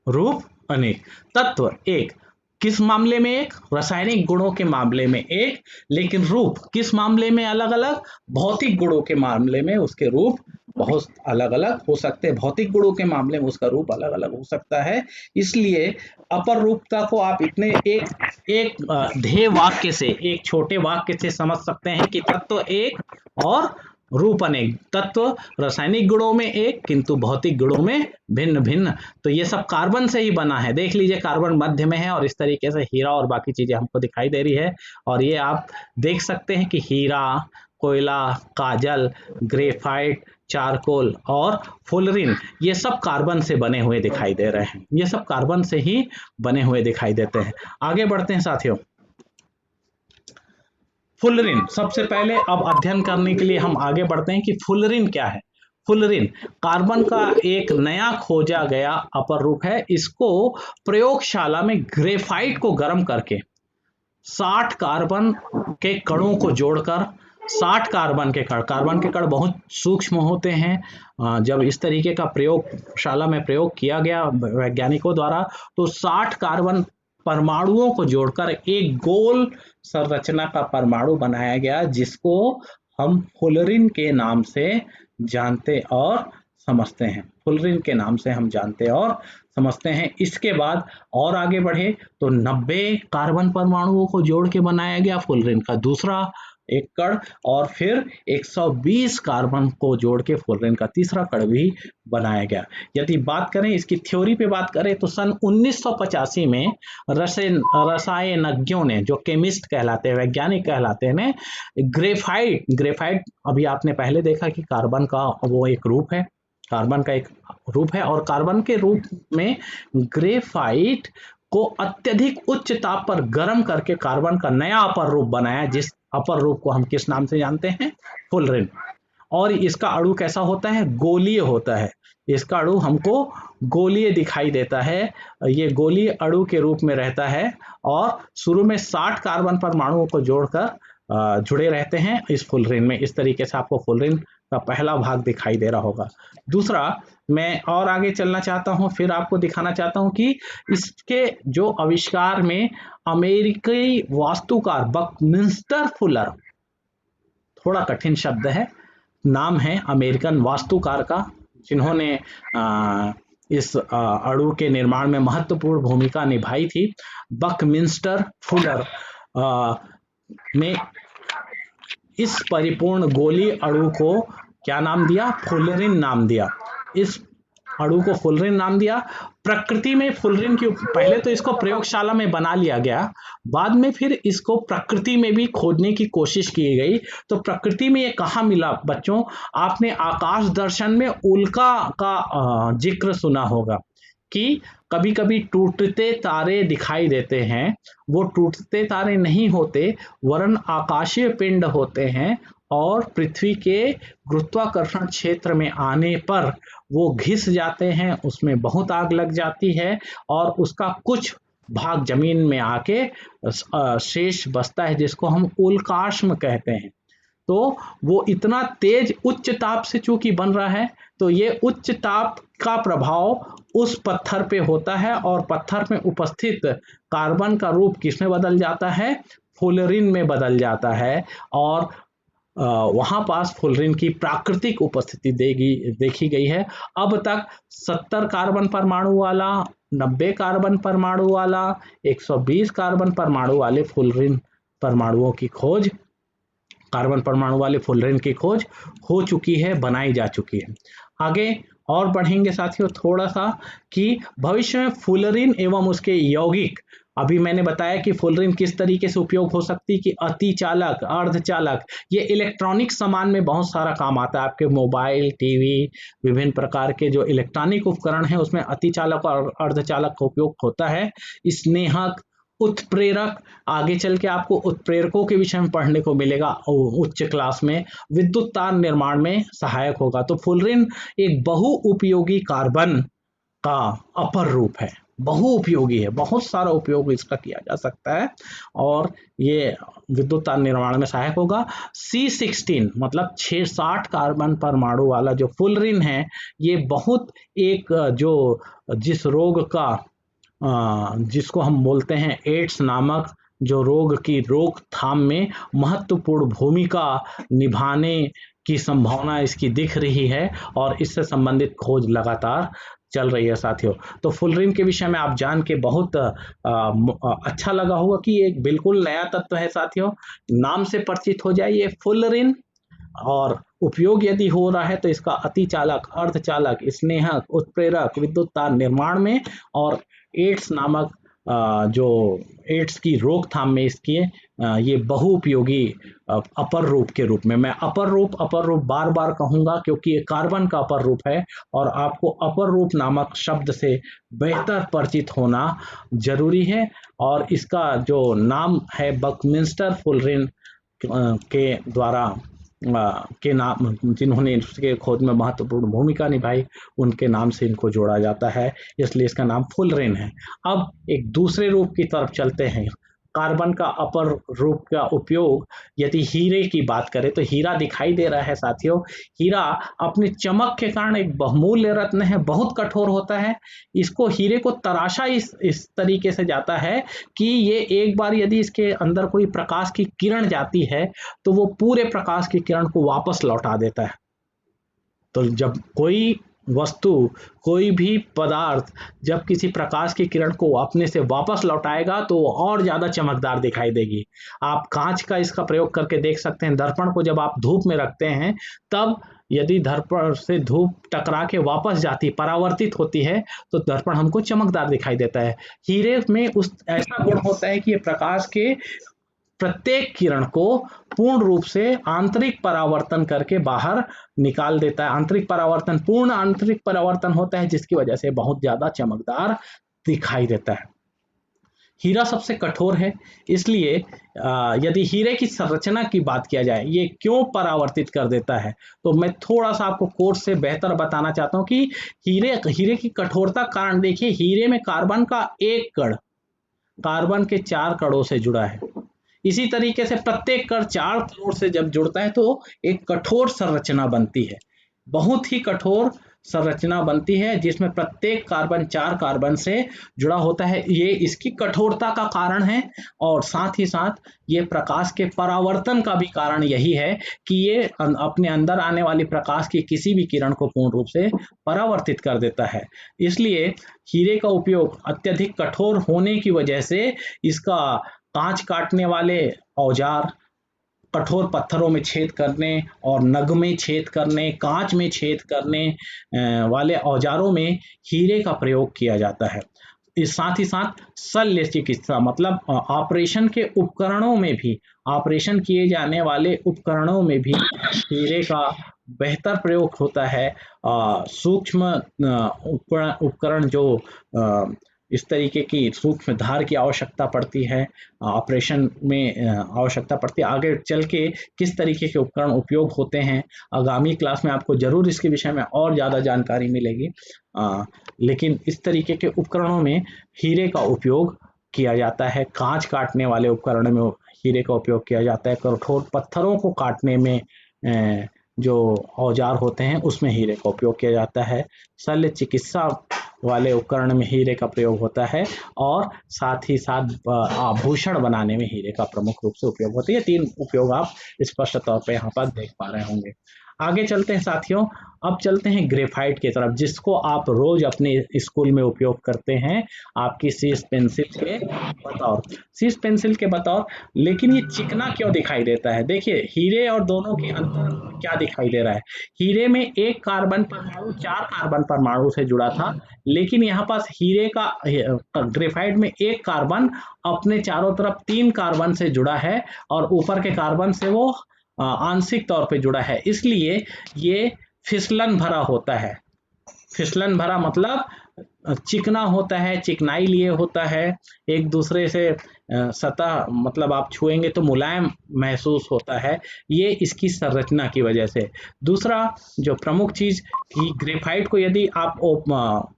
रूप अनेक। तत्व एक किस मामले में एक? रासायनिक गुणों के मामले में एक, लेकिन रूप किस मामले में अलग अलग? भौतिक गुणों के मामले में उसके रूप बहुत अलग अलग हो सकते हैं। भौतिक गुणों के मामले में उसका रूप अलग अलग हो सकता है। इसलिए अपर रूपता को आप इतने एक एक ध्येय वाक्य से, एक छोटे वाक्य से समझ सकते हैं कि तत्व एक और रूप अनेक। तत्व रासायनिक गुणों में एक, किंतु भौतिक गुणों में भिन्न भिन्न। तो ये सब कार्बन से ही बना है। देख लीजिए कार्बन मध्य में है और इस तरीके से हीरा और बाकी चीजें हमको दिखाई दे रही है। और ये आप देख सकते हैं कि हीरा, कोयला, काजल, ग्रेफाइट, चारकोल और फुलरिन, ये सब कार्बन से बने हुए दिखाई दे रहे हैं। ये सब कार्बन से ही बने हुए दिखाई देते हैं। आगे बढ़ते हैं साथियों। फुलरिन, सबसे पहले अब अध्ययन करने के लिए हम आगे बढ़ते हैं कि फुलरिन क्या है। फुलरिन कार्बन का एक नया खोजा गया अपर रूप है। इसको प्रयोगशाला में ग्रेफाइट को गर्म करके 60 कार्बन के कणों को जोड़कर, 60 कार्बन के कण बहुत सूक्ष्म होते हैं। जब इस तरीके का प्रयोगशाला में प्रयोग किया गया वैज्ञानिकों द्वारा, तो 60 कार्बन परमाणुओं को जोड़कर एक गोल संरचना का परमाणु बनाया गया, जिसको हम फुलरिन के नाम से जानते और समझते हैं। फुलरिन के नाम से हम जानते और समझते हैं। इसके बाद और आगे बढ़े तो 90 कार्बन परमाणुओं को जोड़ के बनाया गया फुलरिन का दूसरा एक कण, और फिर 120 कार्बन को जोड़ के फुलरिन का तीसरा कण भी बनाया गया। यदि बात करें इसकी थ्योरी पे बात करें तो सन 1985 में रसायनज्ञों ने, जो केमिस्ट कहलाते हैं, वैज्ञानिक कहलाते हैं, ग्रेफाइट अभी आपने पहले देखा कि कार्बन का वो एक रूप है, कार्बन का एक रूप है, और कार्बन के रूप में ग्रेफाइट को अत्यधिक उच्च ताप पर गर्म करके कार्बन का नया अपर रूप बनाया, जिस अपर रूप को हम किस नाम से जानते हैं? फुलरिन। और इसका अणु कैसा होता है? गोलीय होता है। इसका अणु हमको गोलीय दिखाई देता है। ये गोलीय अणु के रूप में रहता है और शुरू में 60 कार्बन परमाणुओं को जोड़कर जुड़े रहते हैं इस फुलरिन में। इस तरीके से आपको फुलरिन का पहला भाग दिखाई दे रहा होगा। दूसरा, मैं और आगे चलना चाहता हूं, फिर आपको दिखाना चाहता हूं कि इसके जो आविष्कार में अमेरिकी वास्तुकार बकमिंस्टर फुलर, थोड़ा कठिन शब्द है, नाम है अमेरिकन वास्तुकार का, जिन्होंने इस अणु के निर्माण में महत्वपूर्ण भूमिका निभाई थी। बकमिंस्टर फुलर ने इस परिपूर्ण गोलीय अणु को क्या नाम दिया? फुलरिन नाम दिया। इस अणु को फुलरिन नाम दिया। प्रकृति में फुलरिन की, पहले तो इसको प्रयोगशाला में बना लिया गया, बाद में फिर इसको प्रकृति में भी खोजने की कोशिश की गई। तो प्रकृति में ये कहाँ मिला बच्चों? आपने आकाश दर्शन में उल्का का जिक्र सुना होगा कि कभी कभी टूटते तारे दिखाई देते हैं। वो टूटते तारे नहीं होते, वरन आकाशीय पिंड होते हैं, और पृथ्वी के गुरुत्वाकर्षण क्षेत्र में आने पर वो घिस जाते हैं, उसमें बहुत आग लग जाती है और उसका कुछ भाग जमीन में आके शेष बचता है, जिसको हम उल्काश्म कहते हैं। तो वो इतना तेज उच्च ताप से चूंकि बन रहा है, तो ये उच्च ताप का प्रभाव उस पत्थर पे होता है और पत्थर में उपस्थित कार्बन का रूप किसमें बदल जाता है? फुलरिन में बदल जाता है। और वहां पास फुलरिन की प्राकृतिक उपस्थिति देखी गई है। अब तक 70 कार्बन परमाणु वाला, 90 कार्बन परमाणु वाला, 120 कार्बन परमाणु वाले फुलरिन परमाणुओं की खोज, कार्बन परमाणु वाले फुलरिन की खोज हो चुकी है, बनाई जा चुकी है। आगे और बढ़ेंगे साथियों थोड़ा सा कि भविष्य में फुलरिन एवं उसके यौगिक, अभी मैंने बताया कि फुलरिन किस तरीके से उपयोग हो सकती है कि अतिचालक, अर्धचालक, ये इलेक्ट्रॉनिक सामान में बहुत सारा काम आता है। आपके मोबाइल, टीवी, विभिन्न प्रकार के जो इलेक्ट्रॉनिक उपकरण हैं उसमें अतिचालक और अर्धचालक का उपयोग होता है। स्नेहक, उत्प्रेरक, आगे चल के आपको उत्प्रेरकों के विषय में पढ़ने को मिलेगा उच्च क्लास में, विद्युत तार निर्माण में सहायक होगा। तो फुलरिन एक बहु उपयोगी कार्बन का अपर रूप है। बहुउपयोगी है, बहुत सारा उपयोग इसका किया जा सकता है और ये विद्युत तार निर्माण में सहायक होगा। C16 मतलब 60 कार्बन परमाणु वाला जो फुलरिन है, ये बहुत एक जो जिस रोग का जिसको हम बोलते हैं एड्स नामक जो रोग की रोकथाम में महत्वपूर्ण भूमिका निभाने की संभावना इसकी दिख रही है और इससे संबंधित खोज लगातार चल रही है साथियों। तो फुलरिन के विषय में आप जान के बहुत अच्छा लगा होगा कि ये एक बिल्कुल नया तत्व है साथियों। नाम से परिचित हो जाइए फुलरिन, और उपयोग यदि हो रहा है तो इसका अतिचालक, अर्धचालक, स्नेहक, उत्प्रेरक, विद्युत तार निर्माण में और एड्स नामक जो एड्स की रोकथाम में इसकी ये बहुउपयोगी अपर रूप के रूप में, मैं अपर रूप बार बार कहूंगा क्योंकि ये कार्बन का अपर रूप है और आपको अपर रूप नामक शब्द से बेहतर परिचित होना जरूरी है। और इसका जो नाम है बकमिंस्टर फुलरिन के द्वारा के नाम, जिन्होंने इसके खोज में महत्वपूर्ण भूमिका निभाई, उनके नाम से इनको जोड़ा जाता है, इसलिए इसका नाम फुलरिन है। अब एक दूसरे रूप की तरफ चलते हैं। कार्बन का अपर रूप का उपयोग यदि हीरे की बात करें तो हीरा दिखाई दे रहा है साथियों। हीरा अपनी चमक के कारण एक बहुमूल्य रत्न है, बहुत कठोर होता है। इसको हीरे को तराशा इस तरीके से जाता है कि ये एक बार यदि इसके अंदर कोई प्रकाश की किरण जाती है तो वो पूरे प्रकाश की किरण को वापस लौटा देता है। तो जब कोई वस्तु, कोई भी पदार्थ जब किसी प्रकाश की किरण को अपने से वापस लौटाएगा तो वो और ज्यादा चमकदार दिखाई देगी। आप कांच का इसका प्रयोग करके देख सकते हैं। दर्पण को जब आप धूप में रखते हैं तब यदि दर्पण से धूप टकरा के वापस जाती, परावर्तित होती है, तो दर्पण हमको चमकदार दिखाई देता है। हीरे में उस ऐसा गुण होता है कि ये प्रकाश के प्रत्येक किरण को पूर्ण रूप से आंतरिक परावर्तन करके बाहर निकाल देता है। आंतरिक परावर्तन, पूर्ण आंतरिक परावर्तन होता है, जिसकी वजह से बहुत ज्यादा चमकदार दिखाई देता है। हीरा सबसे कठोर है, इसलिए यदि हीरे की संरचना की बात किया जाए, ये क्यों परावर्तित कर देता है, तो मैं थोड़ा सा आपको कोर्स से बेहतर बताना चाहता हूं कि हीरे की कठोरता कारण देखिए, हीरे में कार्बन का एक कण कार्बन के 4 कणों से जुड़ा है। इसी तरीके से प्रत्येक कण 4 कणों से जब जुड़ता है तो एक कठोर संरचना बनती है, बहुत ही कठोर संरचना बनती है, जिसमें प्रत्येक कार्बन 4 कार्बन से जुड़ा होता है। ये इसकी कठोरता का कारण है और साथ ही साथ ये प्रकाश के परावर्तन का भी कारण यही है कि ये अपने अंदर आने वाली प्रकाश की किसी भी किरण को पूर्ण रूप से परावर्तित कर देता है। इसलिए हीरे का उपयोग अत्यधिक कठोर होने की वजह से इसका कांच काटने वाले औजार, कठोर पत्थरों में छेद करने और नग में छेद करने, कांच में छेद करने वाले औजारों में हीरे का प्रयोग किया जाता है। इस साथ ही साथ शल्य चिकित्सा मतलब ऑपरेशन के उपकरणों में भी, ऑपरेशन किए जाने वाले उपकरणों में भी हीरे का बेहतर प्रयोग होता है। सूक्ष्म उपकरण जो इस तरीके की सूक्ष्म धार की आवश्यकता पड़ती है, ऑपरेशन में आवश्यकता पड़ती है। आगे चल के किस तरीके के उपकरण उपयोग होते हैं, आगामी क्लास में आपको जरूर इसके विषय में और ज़्यादा जानकारी मिलेगी। लेकिन इस तरीके के उपकरणों में हीरे का उपयोग किया जाता है। कांच काटने वाले उपकरण में हीरे का उपयोग किया जाता है। कठोर पत्थरों को काटने में जो औजार होते हैं उसमें हीरे का उपयोग किया जाता है। शल्य चिकित्सा वाले उपकरण में हीरे का प्रयोग होता है और साथ ही साथ आभूषण बनाने में हीरे का प्रमुख रूप से उपयोग होता है। ये 3 उपयोग आप स्पष्ट तौर पे यहाँ पर देख पा रहे होंगे। आगे चलते हैं साथियों, अब चलते हैं ग्रेफाइट की तरफ, जिसको आप रोज अपने स्कूल में उपयोग करते हैं आपकी सीस पेंसिल के बतौर। लेकिन ये चिकना क्यों दिखाई देता है? देखिए, हीरे और दोनों के अंतर क्या दिखाई दे रहा है। हीरे में एक कार्बन परमाणु 4 कार्बन परमाणु से जुड़ा था, लेकिन यहाँ पास हीरे का ग्रेफाइट में एक कार्बन अपने चारों तरफ 3 कार्बन से जुड़ा है और ऊपर के कार्बन से वो आंशिक तौर पे जुड़ा है, इसलिए ये फिसलन भरा होता है। फिसलन भरा मतलब चिकना होता है, चिकनाई लिए होता है, एक दूसरे से सतह मतलब आप छुएंगे तो मुलायम महसूस होता है, ये इसकी संरचना की वजह से। दूसरा जो प्रमुख चीज कि ग्रेफाइट को यदि आप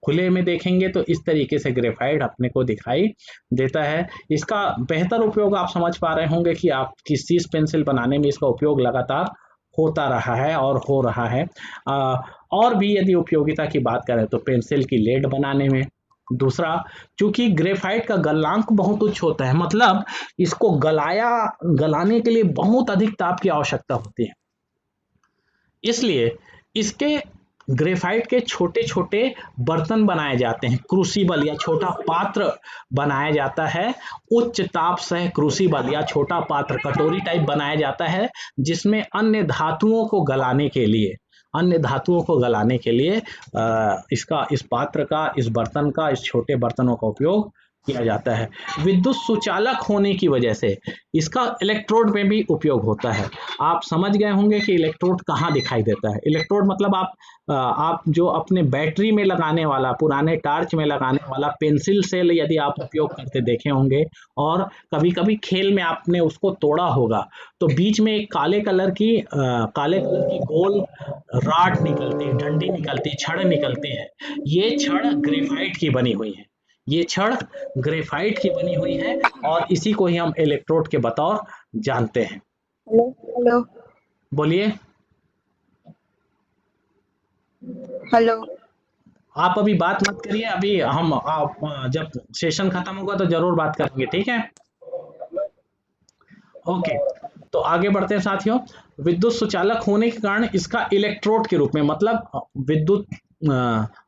खुले में देखेंगे तो इस तरीके से ग्रेफाइट अपने को दिखाई देता है। इसका बेहतर उपयोग आप समझ पा रहे होंगे कि आप किस चीज पेंसिल बनाने में इसका उपयोग लगातार होता रहा है और हो रहा है। और भी यदि उपयोगिता की बात करें तो पेंसिल की लेड बनाने में। दूसरा, चूंकि ग्रेफाइट का गलनांक बहुत उच्च होता है, मतलब इसको गलाने के लिए बहुत अधिक ताप की आवश्यकता होती है, इसलिए इसके ग्रेफाइट के छोटे छोटे बर्तन बनाए जाते हैं, क्रूसिबल या छोटा पात्र बनाया जाता है। उच्च ताप सह क्रूसिबल या छोटा पात्र कटोरी टाइप बनाया जाता है, जिसमें अन्य धातुओं को गलाने के लिए इसका इस पात्र का इस बर्तन का इस छोटे बर्तनों का उपयोग किया जाता है। विद्युत सुचालक होने की वजह से इसका इलेक्ट्रोड में भी उपयोग होता है। आप समझ गए होंगे कि इलेक्ट्रोड कहाँ दिखाई देता है। इलेक्ट्रोड मतलब आप जो अपने बैटरी में लगाने वाला, पुराने टार्च में लगाने वाला पेंसिल सेल यदि आप उपयोग करते देखे होंगे, और कभी कभी खेल में आपने उसको तोड़ा होगा, तो बीच में एक काले कलर की गोल राड निकलती, डंडी निकलती, छड़ निकलती है। ये छड़ ग्रेफाइट की बनी हुई है। ये छड़ ग्रेफाइट की बनी हुई है और इसी को ही हम इलेक्ट्रोड के बतौर जानते हैं। हेलो हेलो बोलिए। हेलो। आप अभी बात मत करिए, अभी हम आप जब सेशन खत्म होगा तो जरूर बात करेंगे, ठीक है। ओके, तो आगे बढ़ते हैं साथियों। विद्युत सुचालक होने के कारण इसका इलेक्ट्रोड के रूप में, मतलब विद्युत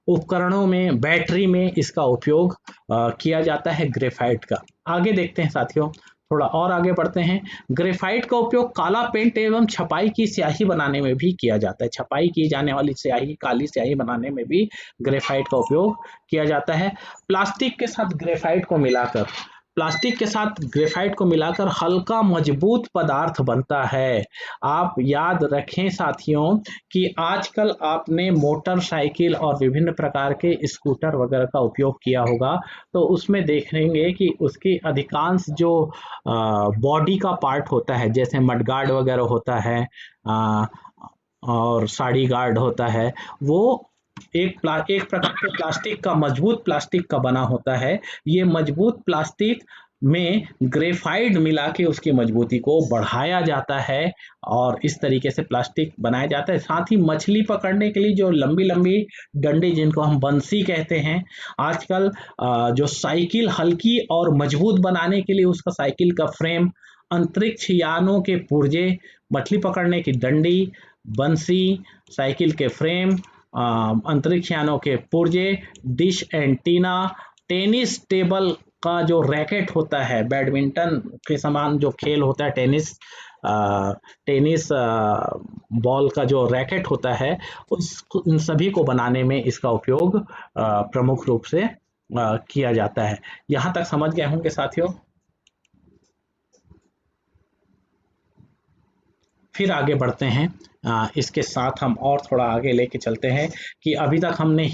उपकरणों में, बैटरी में इसका उपयोग किया जाता है ग्रेफाइट का। आगे देखते हैं साथियों, थोड़ा और आगे बढ़ते हैं। ग्रेफाइट का उपयोग काला पेंट एवं छपाई की स्याही बनाने में भी किया जाता है। छपाई की जाने वाली स्याही, काली स्याही बनाने में भी ग्रेफाइट का उपयोग किया जाता है। प्लास्टिक के साथ ग्रेफाइट को मिलाकर हल्का मजबूत पदार्थ बनता है। आप याद रखें साथियों कि आजकल आपने मोटरसाइकिल और विभिन्न प्रकार के स्कूटर वगैरह का उपयोग किया होगा, तो उसमें देखेंगे कि उसकी अधिकांश जो बॉडी का पार्ट होता है, जैसे मडगार्ड वगैरह होता है, आ, और साड़ी गार्ड होता है, वो एक प्रकार के प्लास्टिक का, मजबूत प्लास्टिक का बना होता है। ये मजबूत प्लास्टिक में ग्रेफाइट मिला के उसकी मजबूती को बढ़ाया जाता है और इस तरीके से प्लास्टिक बनाया जाता है। साथ ही मछली पकड़ने के लिए जो लंबी लंबी डंडे, जिनको हम बंसी कहते हैं, आजकल जो साइकिल हल्की और मजबूत बनाने के लिए उसका साइकिल का फ्रेम, अंतरिक्ष यानों के पुर्जे, मछली पकड़ने की डंडी, बंसी, साइकिल के फ्रेम, अंतरिक्ष यानों के पुर्जे, डिश एंटीना, टेनिस टेबल का जो रैकेट होता है, बैडमिंटन के समान जो खेल होता है, टेनिस बॉल का जो रैकेट होता है, उस इन सभी को बनाने में इसका उपयोग प्रमुख रूप से किया जाता है। यहाँ तक समझ गए होंगे साथियों। फिर आगे बढ़ते हैं। इसके साथ हम और थोड़ा आगे लेके चलते हैं कि अभी तक हमने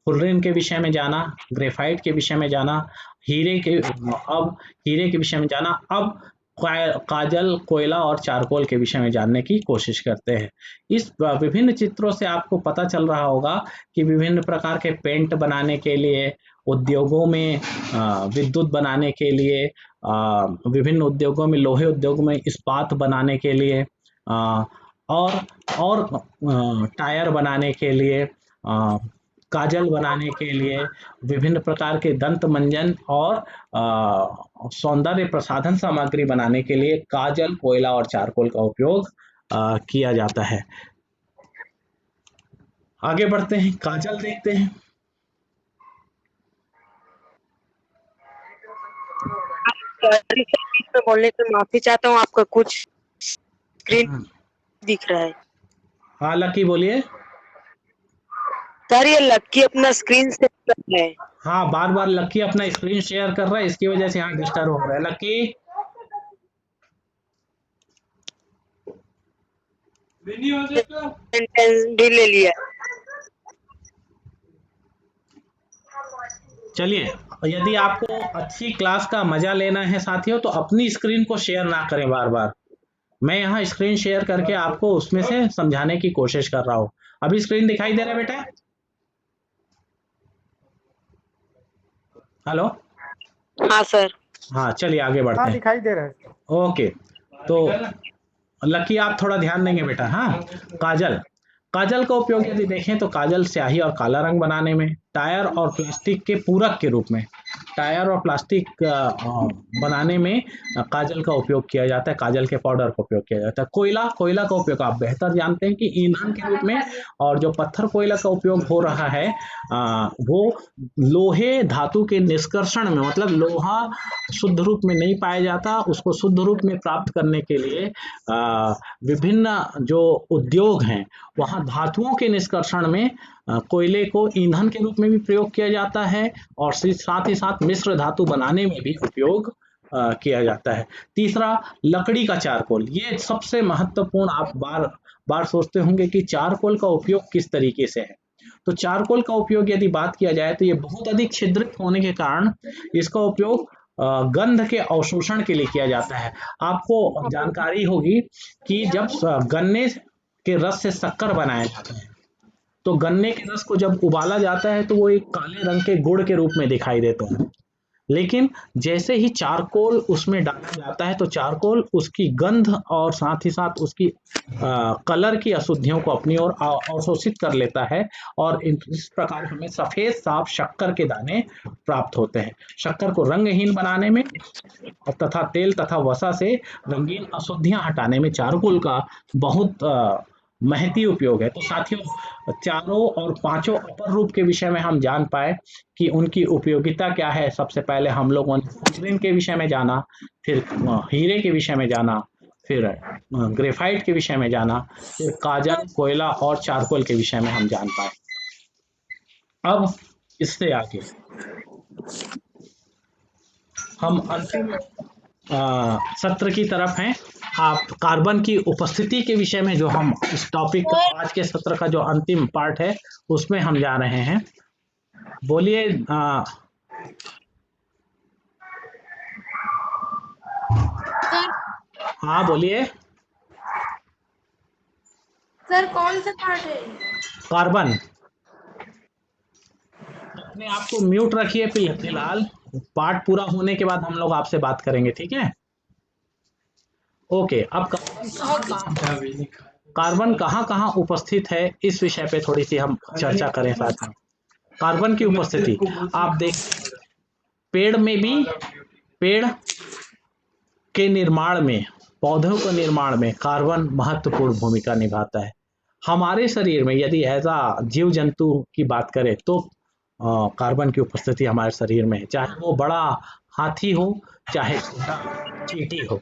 फुलरिन के विषय में जाना, ग्रेफाइट के विषय में जाना, अब हीरे के विषय में जाना। अब काजल, कोयला और चारकोल के विषय में जानने की कोशिश करते हैं। इस विभिन्न चित्रों से आपको पता चल रहा होगा कि विभिन्न प्रकार के पेंट बनाने के लिए, उद्योगों में विद्युत बनाने के लिए, विभिन्न उद्योगों में, लोहे उद्योग में इस्पात बनाने के लिए, और टायर बनाने के लिए, काजल बनाने के लिए, विभिन्न प्रकार के दंत मंजन और सौंदर्य प्रसाधन सामग्री बनाने के लिए काजल, कोयला और चारकोल का उपयोग किया जाता है। आगे बढ़ते हैं, काजल देखते हैं। सॉरी सर, बीच में बोलने पे माफी चाहता हूँ। आपका कुछ स्क्रीन दिख रहा है। हाँ लकी, बोलिए। सर ये लक्की अपना स्क्रीन से कर रहा है। हाँ, बार बार लक्की अपना स्क्रीन शेयर कर रहा है, इसकी वजह से यहाँ डिस्टर्ब हो रहा है। लक्की, सेंटेंस भी ले लिया। चलिए यदि आपको अच्छी क्लास का मजा लेना है साथियों, तो अपनी स्क्रीन को शेयर ना करें बार बार। मैं यहाँ स्क्रीन शेयर करके आपको उसमें से समझाने की कोशिश कर रहा हूँ। अभी स्क्रीन दिखाई दे रहा है बेटा? हेलो। हाँ सर। हाँ चलिए आगे बढ़ते हाँ हैं। दिखाई दे रहा है। ओके, तो लकी आप थोड़ा ध्यान देंगे बेटा। हाँ, काजल। काजल का उपयोग यदि देखें तो काजल स्याही और काला रंग बनाने में, टायर और प्लास्टिक के पूरक के रूप में, टायर और प्लास्टिक बनाने में काजल का उपयोग किया जाता है, काजल के पाउडर का उपयोग किया जाता है। कोयला, कोयला का उपयोग आप बेहतर जानते हैं कि ईंधन के रूप में, और जो पत्थर कोयला का उपयोग हो रहा है वो लोहे धातु के निष्कर्षण में, मतलब लोहा शुद्ध रूप में नहीं पाया जाता, उसको शुद्ध रूप में प्राप्त करने के लिए विभिन्न जो उद्योग हैं वहाँ धातुओं के निष्कर्षण में कोयले को ईंधन के रूप में भी प्रयोग किया जाता है, और साथ ही साथ मिश्र धातु बनाने में भी उपयोग किया जाता है। तीसरा, लकड़ी का चारकोल। ये सबसे महत्वपूर्ण, आप बार बार सोचते होंगे कि चारकोल का उपयोग किस तरीके से है। तो चारकोल का उपयोग यदि बात किया जाए तो ये बहुत अधिक छिद्रित होने के कारण इसका उपयोग गंध के अवशोषण के लिए किया जाता है। आपको जानकारी होगी कि जब गन्ने के रस से शक्कर बनाया जाता है, तो गन्ने के रस को जब उबाला जाता है तो वो एक काले रंग के गुड़ के रूप में दिखाई देते हैं। लेकिन जैसे ही चारकोल उसमें डाला जाता है तो चारकोल उसकी गंध और साथ ही साथ उसकी कलर की अशुद्धियों को अपनी ओर अवशोषित कर लेता है, और इस प्रकार हमें सफेद साफ शक्कर के दाने प्राप्त होते हैं। शक्कर को रंगहीन बनाने में और तथा तेल तथा वसा से रंगीन अशुद्धियां हटाने में चारकोल का बहुत महती उपयोग है। तो साथियों, चारों और पांचों अपर रूप के विषय में हम जान पाए कि उनकी उपयोगिता क्या है। सबसे पहले हम लोगों ने फुलरिन के विषय में जाना, फिर हीरे के विषय में जाना, फिर ग्रेफाइट के विषय में जाना, फिर काजल, कोयला और चारकोल के विषय में हम जान पाए। अब इससे आगे हम अंतिम सत्र की तरफ हैं। आप कार्बन की उपस्थिति के विषय में, जो हम इस टॉपिक का आज के सत्र का जो अंतिम पार्ट है उसमें हम जा रहे हैं। बोलिए। हाँ बोलिए। सर कौन सा पार्ट है? कार्बन। अपने आप को म्यूट रखिए फिलहाल, पार्ट पूरा होने के बाद हम लोग आपसे बात करेंगे, ठीक है? ओके, अब कार्बन कहाँ कहाँ उपस्थित है इस विषय पे थोड़ी सी हम चर्चा करें साथ में। कार्बन की उपस्थिति आप देख, पेड़ में भी, पेड़ के निर्माण में, पौधों के निर्माण में कार्बन महत्वपूर्ण भूमिका निभाता है। हमारे शरीर में यदि ऐसा जीव जंतु की बात करें तो कार्बन की उपस्थिति हमारे शरीर में है, चाहे वो बड़ा हाथी हो चाहे छोटा चींटी हो।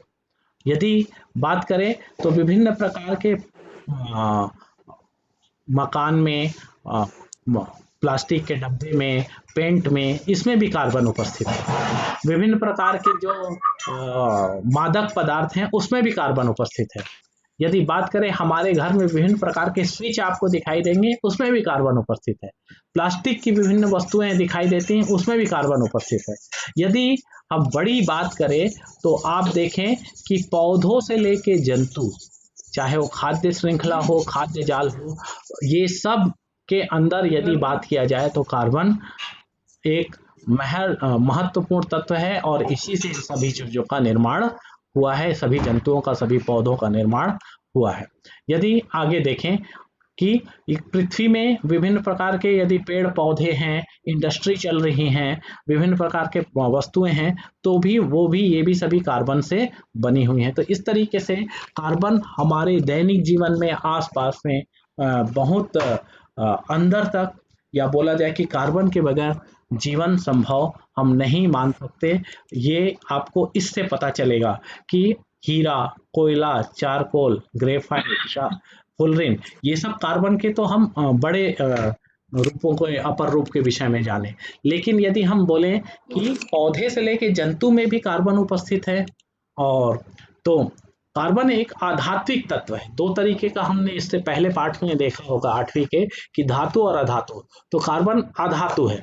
यदि बात करें तो विभिन्न प्रकार के मकान में, प्लास्टिक के डब्बे में, पेंट में, इसमें भी कार्बन उपस्थित है। विभिन्न प्रकार के जो मादक पदार्थ हैं उसमें भी कार्बन उपस्थित है। यदि बात करें हमारे घर में विभिन्न प्रकार के स्विच आपको दिखाई देंगे, उसमें भी कार्बन उपस्थित है। प्लास्टिक की विभिन्न वस्तुएं दिखाई देती हैं, उसमें भी कार्बन उपस्थित है। यदि हम बड़ी बात करें तो आप देखें कि पौधों से लेके जंतु, चाहे वो खाद्य श्रृंखला हो, खाद्य जाल हो, ये सब के अंदर यदि बात किया जाए तो कार्बन एक महत्वपूर्ण तत्व है, और इसी से सभी चीजों का निर्माण हुआ है, सभी जंतुओं का, सभी पौधों का निर्माण हुआ है। यदि आगे देखें कि पृथ्वी में विभिन्न प्रकार के यदि पेड़ पौधे हैं, इंडस्ट्री चल रही हैं, विभिन्न प्रकार के वस्तुएं हैं, तो भी वो भी, ये भी सभी कार्बन से बनी हुई हैं। तो इस तरीके से कार्बन हमारे दैनिक जीवन में, आसपास में बहुत अंदर तक, या बोला जाए कि कार्बन के बगैर जीवन संभव हम नहीं मान सकते। ये आपको इससे पता चलेगा कि हीरा, कोयला, चारकोल, ग्रेफाइट, फुलरिन, ये सब कार्बन के तो हम बड़े रूपों को, अपर रूप के विषय में जाने। लेकिन यदि हम बोलें कि पौधे से लेके जंतु में भी कार्बन उपस्थित है, और तो कार्बन एक आधात्विक तत्व है। दो तरीके का हमने इससे पहले पाठ में देखा होगा 8वीं के, कि धातु और अधातु। तो कार्बन अधातु है,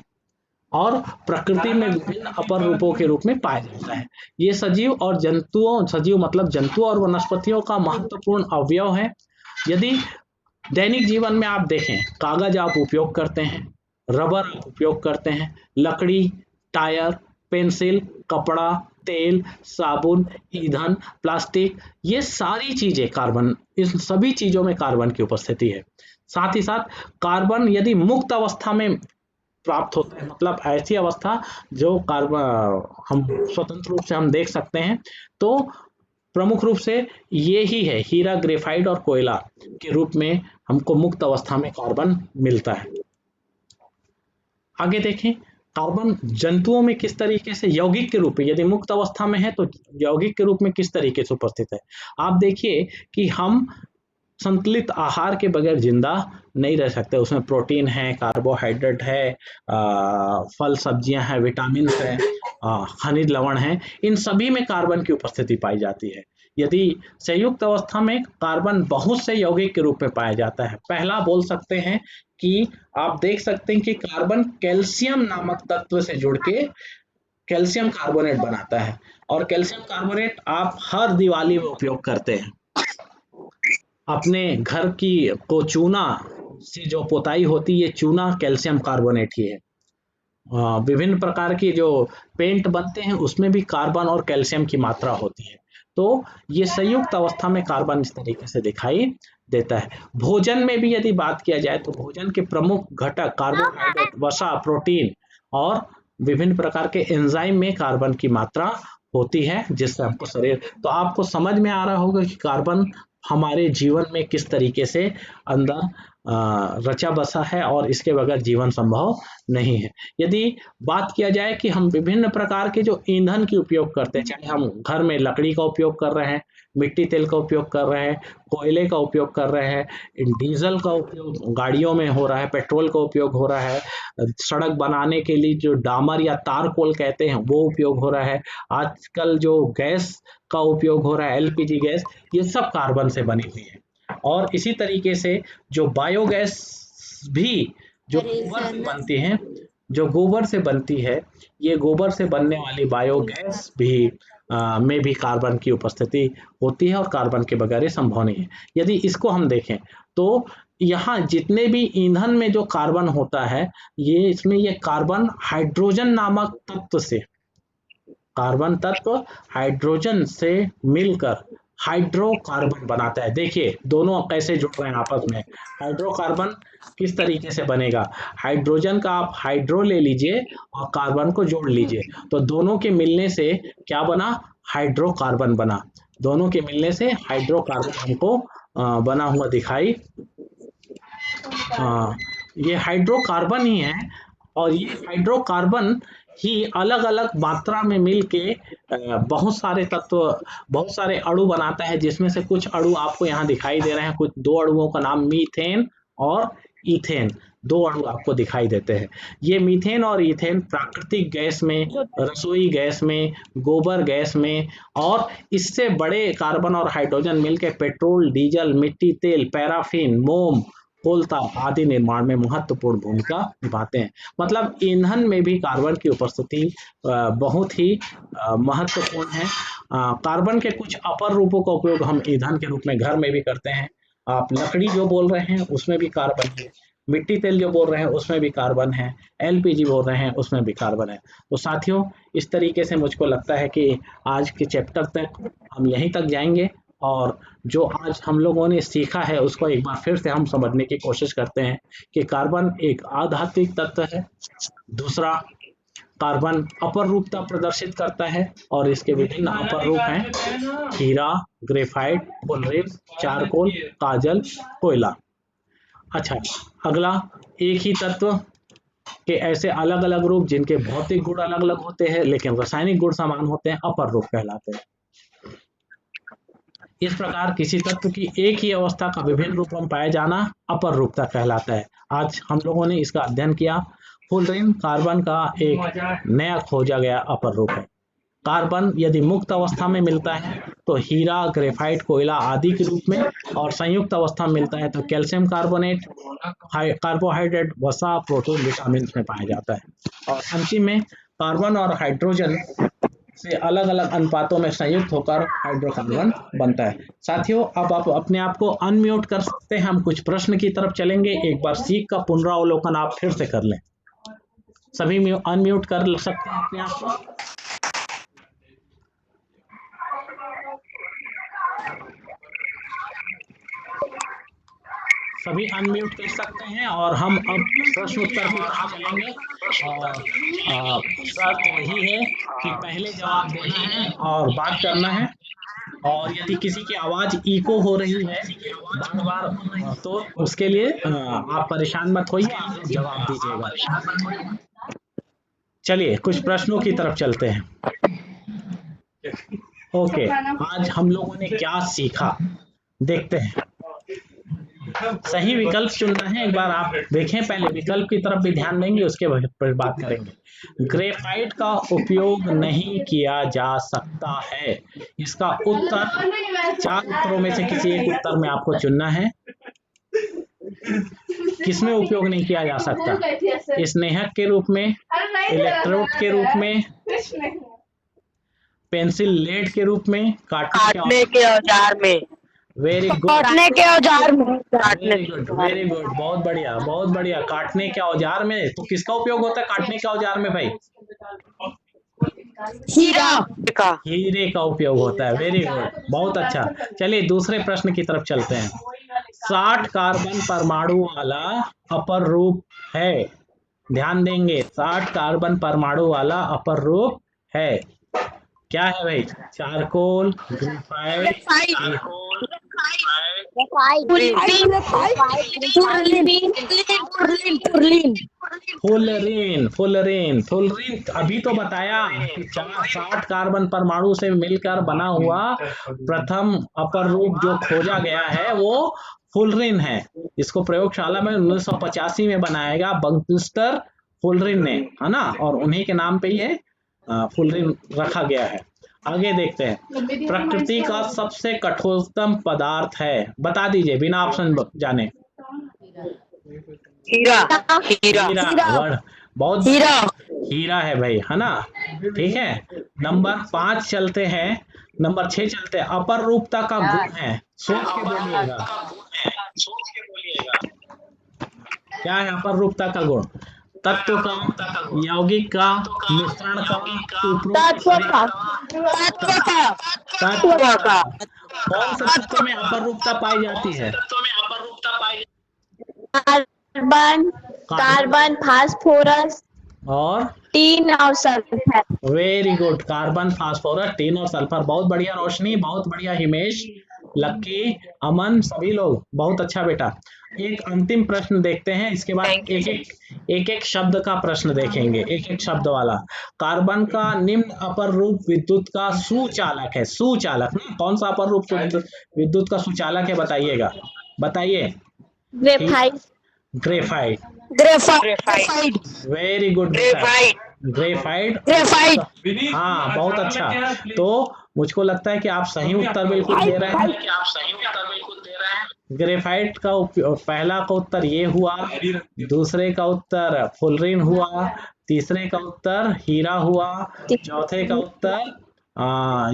और प्रकृति में विभिन्न अपर रूपों के रूप में पाया जाता है। ये सजीव और जंतुओं, सजीव मतलब जंतु और वनस्पतियों का महत्वपूर्ण अवयव है। यदि दैनिक जीवन में आप देखें, कागज आप उपयोग करते हैं, रबर आप उपयोग करते हैं, लकड़ी, टायर, पेंसिल, कपड़ा, तेल, साबुन, ईंधन, प्लास्टिक, ये सारी चीजें कार्बन, इन सभी चीजों में कार्बन की उपस्थिति है। साथ ही साथ कार्बन यदि मुक्त अवस्था में प्राप्त होता है, मतलब ऐसी अवस्था जो कार्बन हम स्वतंत्र रूप से हम देख सकते हैं, तो प्रमुख रूप से ये ही है, हीरा, ग्रेफाइट और कोयला के रूप में हमको मुक्त अवस्था में कार्बन मिलता है। आगे देखें, कार्बन जंतुओं में किस तरीके से यौगिक के रूप में, यदि मुक्त अवस्था में है तो यौगिक के रूप में किस तरीके से उपस्थित है। आप देखिए कि हम संतुलित आहार के बगैर जिंदा नहीं रह सकते। उसमें प्रोटीन है, कार्बोहाइड्रेट है, फल सब्जियां हैं, विटामिन है, खनिज लवण है, इन सभी में कार्बन की उपस्थिति पाई जाती है। यदि संयुक्त अवस्था में कार्बन बहुत से यौगिक के रूप में पाया जाता है। पहला बोल सकते हैं कि आप देख सकते हैं कि कार्बन कैल्शियम नामक तत्व से जुड़ के कैल्शियम कार्बोनेट बनाता है, और कैल्शियम कार्बोनेट आप हर दिवाली में उपयोग करते हैं। अपने घर की को चूना से जो पोताई होती है, ये चूना कैल्शियम कार्बोनेट ही है। विभिन्न प्रकार की जो पेंट बनते हैं उसमें भी कार्बन और कैल्शियम की मात्रा होती है। तो ये संयुक्त अवस्था में कार्बन इस तरीके से दिखाई देता है। भोजन में भी यदि बात किया जाए तो भोजन के प्रमुख घटक कार्बोहाइड्रेट, वसा, प्रोटीन और विभिन्न प्रकार के एंजाइम में कार्बन की मात्रा होती है, जिससे हमको शरीर, तो आपको समझ में आ रहा होगा कि कार्बन हमारे जीवन में किस तरीके से अंदर रचा बसा है और इसके बगैर जीवन संभव नहीं है। यदि बात किया जाए कि हम विभिन्न प्रकार के जो ईंधन की उपयोग करते हैं, चाहे हम घर में लकड़ी का उपयोग कर रहे हैं, मिट्टी तेल का उपयोग कर रहे हैं, कोयले का उपयोग कर रहे हैं, डीजल का उपयोग गाड़ियों में हो रहा है, पेट्रोल का उपयोग हो रहा है, सड़क बनाने के लिए जो डामर या तारकोल कहते हैं वो उपयोग हो रहा है, आजकल जो गैस का उपयोग हो रहा है, एलपीजी गैस, ये सब कार्बन से बनी हुई है। और इसी तरीके से जो बायोगैस भी जो गोबर से बनती है, जो गोबर से बनती है, ये गोबर से बनने वाली बायोगैस भी में भी कार्बन की उपस्थिति होती है, और कार्बन के बगैर ये संभव नहीं है। यदि इसको हम देखें तो यहाँ जितने भी ईंधन में जो कार्बन होता है, ये इसमें ये कार्बन हाइड्रोजन नामक तत्व से, कार्बन तत्व हाइड्रोजन से मिलकर हाइड्रोकार्बन बनाता है। देखिए दोनों कैसे जुड़ रहे हैं आपस में। हाइड्रोकार्बन किस तरीके से बनेगा, हाइड्रोजन का आप हाइड्रो ले लीजिए और कार्बन को जोड़ लीजिए, तो दोनों के मिलने से क्या बना, हाइड्रोकार्बन बना। दोनों के मिलने से हाइड्रोकार्बन हमको बना हुआ दिखाई, ये हाइड्रोकार्बन ही है, और ये हाइड्रोकार्बन ही अलग अलग मात्रा में मिलके बहुत सारे तत्व, बहुत सारे अणु बनाता है, जिसमें से कुछ अणु आपको यहाँ दिखाई दे रहे हैं। कुछ दो अणुओं का नाम मीथेन और इथेन, दो अणु आपको दिखाई देते हैं। ये मीथेन और इथेन प्राकृतिक गैस में, रसोई गैस में, गोबर गैस में, और इससे बड़े कार्बन और हाइड्रोजन मिलकर पेट्रोल, डीजल, मिट्टी तेल, पैराफिन, मोम, कोलता आदि निर्माण में महत्वपूर्ण भूमिका निभाते हैं। मतलब ईंधन में भी कार्बन की उपस्थिति बहुत ही महत्वपूर्ण है। कार्बन के कुछ अपर रूपों का उपयोग हम ईंधन के रूप में घर में भी करते हैं। आप लकड़ी जो बोल रहे हैं उसमें भी कार्बन है, मिट्टी तेल जो बोल रहे हैं उसमें भी कार्बन है, एलपीजी बोल रहे हैं उसमें भी कार्बन है। तो साथियों, इस तरीके से मुझको लगता है कि आज के चैप्टर तक हम यहीं तक जाएंगे, और जो आज हम लोगों ने सीखा है उसको एक बार फिर से हम समझने की कोशिश करते हैं कि कार्बन एक आधात्विक तत्व है। दूसरा, कार्बन अपर रूपता प्रदर्शित करता है, और इसके विभिन्न अपर रूप हैं हीरा, ग्रेफाइट, फुलरिन, चारकोल, काजल, कोयला। अच्छा, अगला, एक ही तत्व के ऐसे अलग अलग रूप जिनके भौतिक गुण अलग अलग होते हैं लेकिन रासायनिक गुण समान होते हैं, अपर रूप कहलाते हैं। इस प्रकार किसी तत्व की एक ही अवस्था का विभिन्न रूपों में पाया जाना अपर रूपता कहलाता है। आज हम लोगों ने इसका अध्ययन किया। फुलरिन कार्बन का एक नया खोजा गया अपर रूप है। कार्बन यदि मुक्त अवस्था में मिलता है तो हीरा, ग्रेफाइट, कोयला आदि के रूप में, और संयुक्त अवस्था में मिलता है तो कैल्शियम कार्बोनेट, कार्बोहाइड्रेट, वसा, प्रोटीन, विटामिन में पाया जाता है। और अंतिम में कार्बन और हाइड्रोजन से अलग अलग अनुपातों में संयुक्त होकर हाइड्रोकार्बन बनता है। साथियों, अब आप अपने आप को अनम्यूट कर सकते हैं, हम कुछ प्रश्न की तरफ चलेंगे। एक बार सीख का पुनरावलोकन आप फिर से कर लें। सभी अनम्यूट कर सकते हैं अपने आप को। सभी अनम्यूट कर सकते हैं और हम अब प्रश्न उत्तर की तरफ चलेंगे। और शर्त वही है कि पहले जवाब देना है और बात करना है। और यदि किसी की आवाज इको हो रही है बार बार, तो उसके लिए आप परेशान मत होइए, आप जवाब दीजिएगा। चलिए कुछ प्रश्नों की तरफ चलते हैं। ओके, आज हम लोगों ने क्या सीखा देखते हैं। सही विकल्प चुनना है। एक बार आप देखें, पहले विकल्प की तरफ भी ध्यान देंगे, उसके बाद बात करेंगे। ग्रेफाइट का उपयोग नहीं किया जा सकता है, इसका उत्तर 4 उत्तरों में से किसी एक उत्तर में आपको चुनना है। किसमें उपयोग नहीं किया जा सकता? स्नेहक के रूप में, इलेक्ट्रोड के रूप में, पेंसिल लेड के रूप में, काटने के औजार में। वेरी गुड, काटने के औजार में। वेरी गुड, वेरी गुड, बहुत बढ़िया, बहुत बढ़िया। काटने के औजार में, तो किसका उपयोग होता है काटने के औजार में भाई? हीरा का। हीरे का उपयोग होता है। वेरी गुड, बहुत अच्छा। चलिए दूसरे प्रश्न की तरफ चलते हैं। 60 कार्बन परमाणु वाला अपर रूप है, ध्यान देंगे, 60 कार्बन परमाणु वाला अपर रूप है, क्या है भाई? Charcoal, graphite, fullerene. Fullerene, fullerene अभी तो बताया कि 60 कार्बन परमाणु से मिलकर बना हुआ प्रथम अपर रूप जो खोजा गया है वो फुलरीन है। इसको प्रयोगशाला में 1985 में बनाया गया बंकिस्टर फुलरीन ने, है ना, और उन्हीं के नाम पे ये फुलरीन रखा गया है। आगे देखते हैं। प्रकृति का सबसे कठोरतम पदार्थ है, बता दीजिए बिना ऑप्शन जाने। हीरा। हीरा, बहुत हीरा। हीरा है भाई, है ना। ठीक है, नंबर 5 चलते हैं, नंबर 6 चलते हैं। अपर रूपता का गुण है, सोच के बोलिएगा, क्या है अपर रूपता का गुण? तत्व का, यौगिक का, मिश्रण का, तत्व का। कौन से तत्व में अपर रूपता पाई जाती है? कार्बन, फास्फोरस और टीन और sulphur. Very good, carbon, phosphorus, tin और सल्फर। बहुत बढ़िया रोशनी, बहुत बढ़िया हिमेश, लक्की, अमन, सभी लोग बहुत अच्छा बेटा। एक अंतिम प्रश्न देखते हैं, इसके बाद एक एक शब्द का प्रश्न देखेंगे, एक एक शब्द वाला। कार्बन का निम्न अपर रूप विद्युत का सुचालक है, सुचालक ना, कौन सा अपर रूप विद्युत का सुचालक है बताइएगा, बताइए। Graphite. Graphite, graphite. Very good, graphite. हाँ बहुत अच्छा। तो मुझको लगता है कि आप सही उत्तर बिल्कुल दे रहे हैं। ग्रेफाइट का पहला का उत्तर ये हुआ, दूसरे का उत्तर फुलरीन हुआ, तीसरे का उत्तर हीरा हुआ, चौथे का उत्तर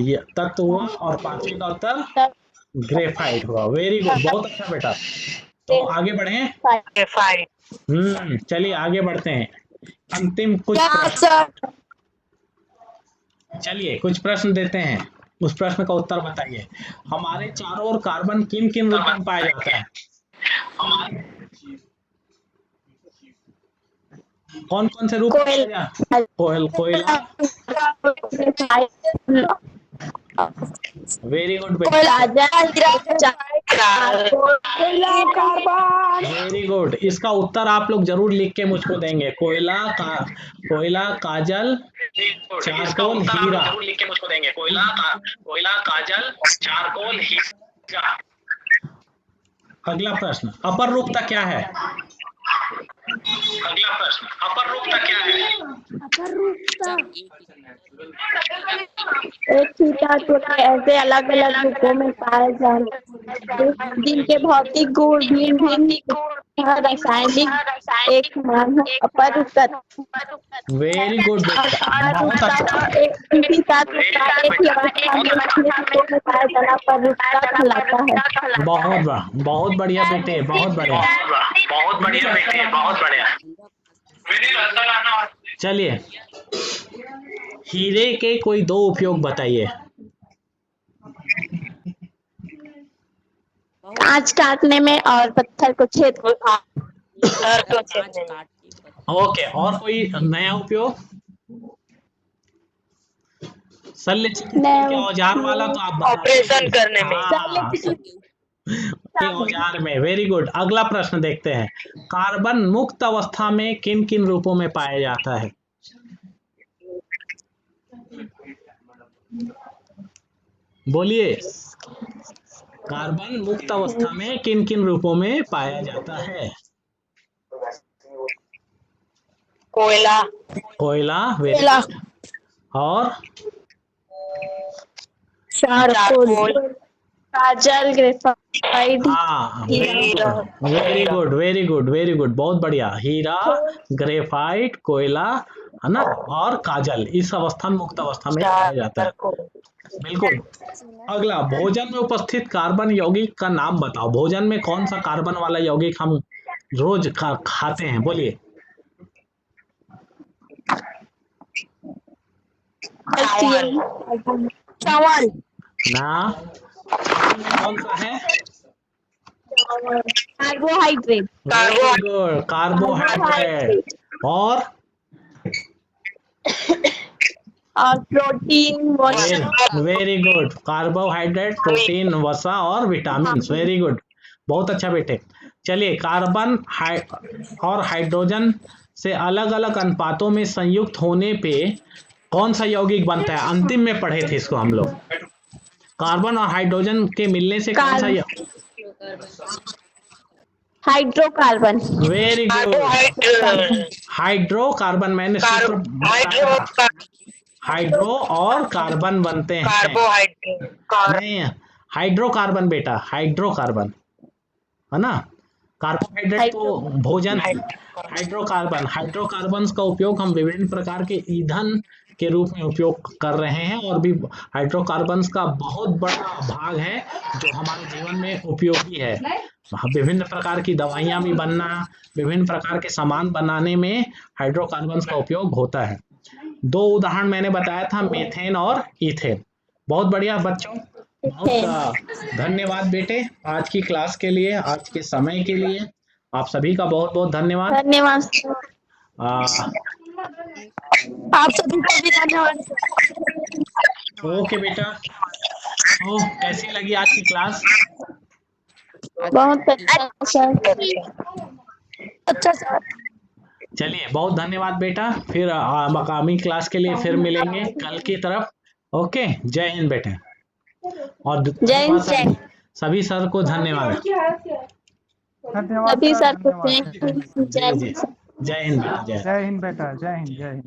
ये तत्व हुआ, और पांचवे का उत्तर ग्रेफाइट हुआ। वेरी गुड, बहुत अच्छा बेटा। तो आगे बढ़े। चलिए आगे बढ़ते हैं। अंतिम कुछ चलिए कुछ प्रश्न देते हैं, उस प्रश्न का उत्तर बताइए। हमारे चारों ओर कार्बन किन किन रूप में पाया जाता है? कौन कौन से रूप में? कोयला। वेरी गुड बेटा, वेरी गुड। इसका उत्तर आप लोग जरूर लिख के मुझको देंगे। कोयला, काजल, चारकोल, हीरा। अगला प्रश्न, अपर रूपता क्या है? एक ही तत्व के ऐसे अलग अलग रूपों में पाए जाने जिनके भौतिक गुण भिन्न भिन्न रासायनिक एक मान है अपररूप तत्व वेरी गुड और बेटा, अपररूप बहुत अच्छा। तत्व एक किसी तत्व का एक ही अवस्था में दूसरे रूपों में पाया जाना अपररूपता कहलाता है। बहुत बढ़िया बेटे, बहुत बढ़िया। चलिए, हीरे के कोई दो उपयोग बताइए। कांच काटने में और पत्थर को छेद ओके, और कोई नया उपयोग? शल्य चिकित्सा के औजार वाला तो आप बता ऑपरेशन करने में। हाँ, के औजार में। Very good. अगला प्रश्न देखते हैं, कार्बन मुक्त अवस्था में किन किन रूपों में पाया जाता है? बोलिए, कार्बन मुक्त अवस्था में किन किन रूपों में पाया जाता है? कोयला, कोयला, वेरी गुड। और चारकोल काजल ग्रेफाइट हाँ, very good, very good, very good, बहुत बढ़िया। हीरा, ग्रेफाइट, कोयला, है ना, और काजल इस अवस्था में, मुक्त अवस्था में पाया जाता है। बिल्कुल। अगला, भोजन में उपस्थित कार्बन यौगिक का नाम बताओ। भोजन में कौन सा कार्बन वाला यौगिक हम रोज खाते हैं? बोलिए। चावल, ना, चावल में कौन सा है? Carbohydrate very good, carbohydrate. और protein very good, carbohydrate, protein, वसा और विटामिन। वेरी गुड, बहुत अच्छा बेटे। चलिए, कार्बन और हाइड्रोजन से अलग अलग अनुपातों में संयुक्त होने पे कौन सा यौगिक बनता है? अंतिम में पढ़े थे इसको हम लोग। कार्बन और हाइड्रोजन के मिलने से कौन सा हाइड्रोकार्बन वेरी गुड, हाइड्रोकार्बन। मैंने सूत्र बताया था, हाइड्रो और कार्बन बनते हैं। नहीं, हाइड्रोकार्बन बेटा, हाइड्रोकार्बन, है ना। कार्बोहाइड्रेट तो भोजन। हाइड्रोकार्बन का उपयोग हम विभिन्न प्रकार के ईंधन के रूप में उपयोग कर रहे हैं, और भी हाइड्रोकार्बन का बहुत बड़ा भाग है जो हमारे जीवन में उपयोगी है। विभिन्न प्रकार की दवाइयां भी बनना, विभिन्न प्रकार के सामान बनाने में हाइड्रोकार्बन का उपयोग होता है। दो उदाहरण मैंने बताया था, मेथेन और इथेन। बहुत बढ़िया बच्चों, बहुत धन्यवाद बेटे आज की क्लास के लिए, आज के समय के लिए। आप सभी का बहुत बहुत धन्यवाद। धन्यवाद। आप सभी को भी धन्यवाद। ओके बेटा, तो कैसी लगी आज की क्लास? बहुत अच्छा सर। अच्छा सर। चलिए, बहुत धन्यवाद बेटा। फिर आगामी क्लास के लिए फिर मिलेंगे कल की तरफ। ओके, जय हिंद बेटे। और जय हिंद। सभी सर को धन्यवाद। सभी सर को जय हिंद। जय हिंद बेटा, जय हिंद बेटा, जय हिंद, जय हिंद।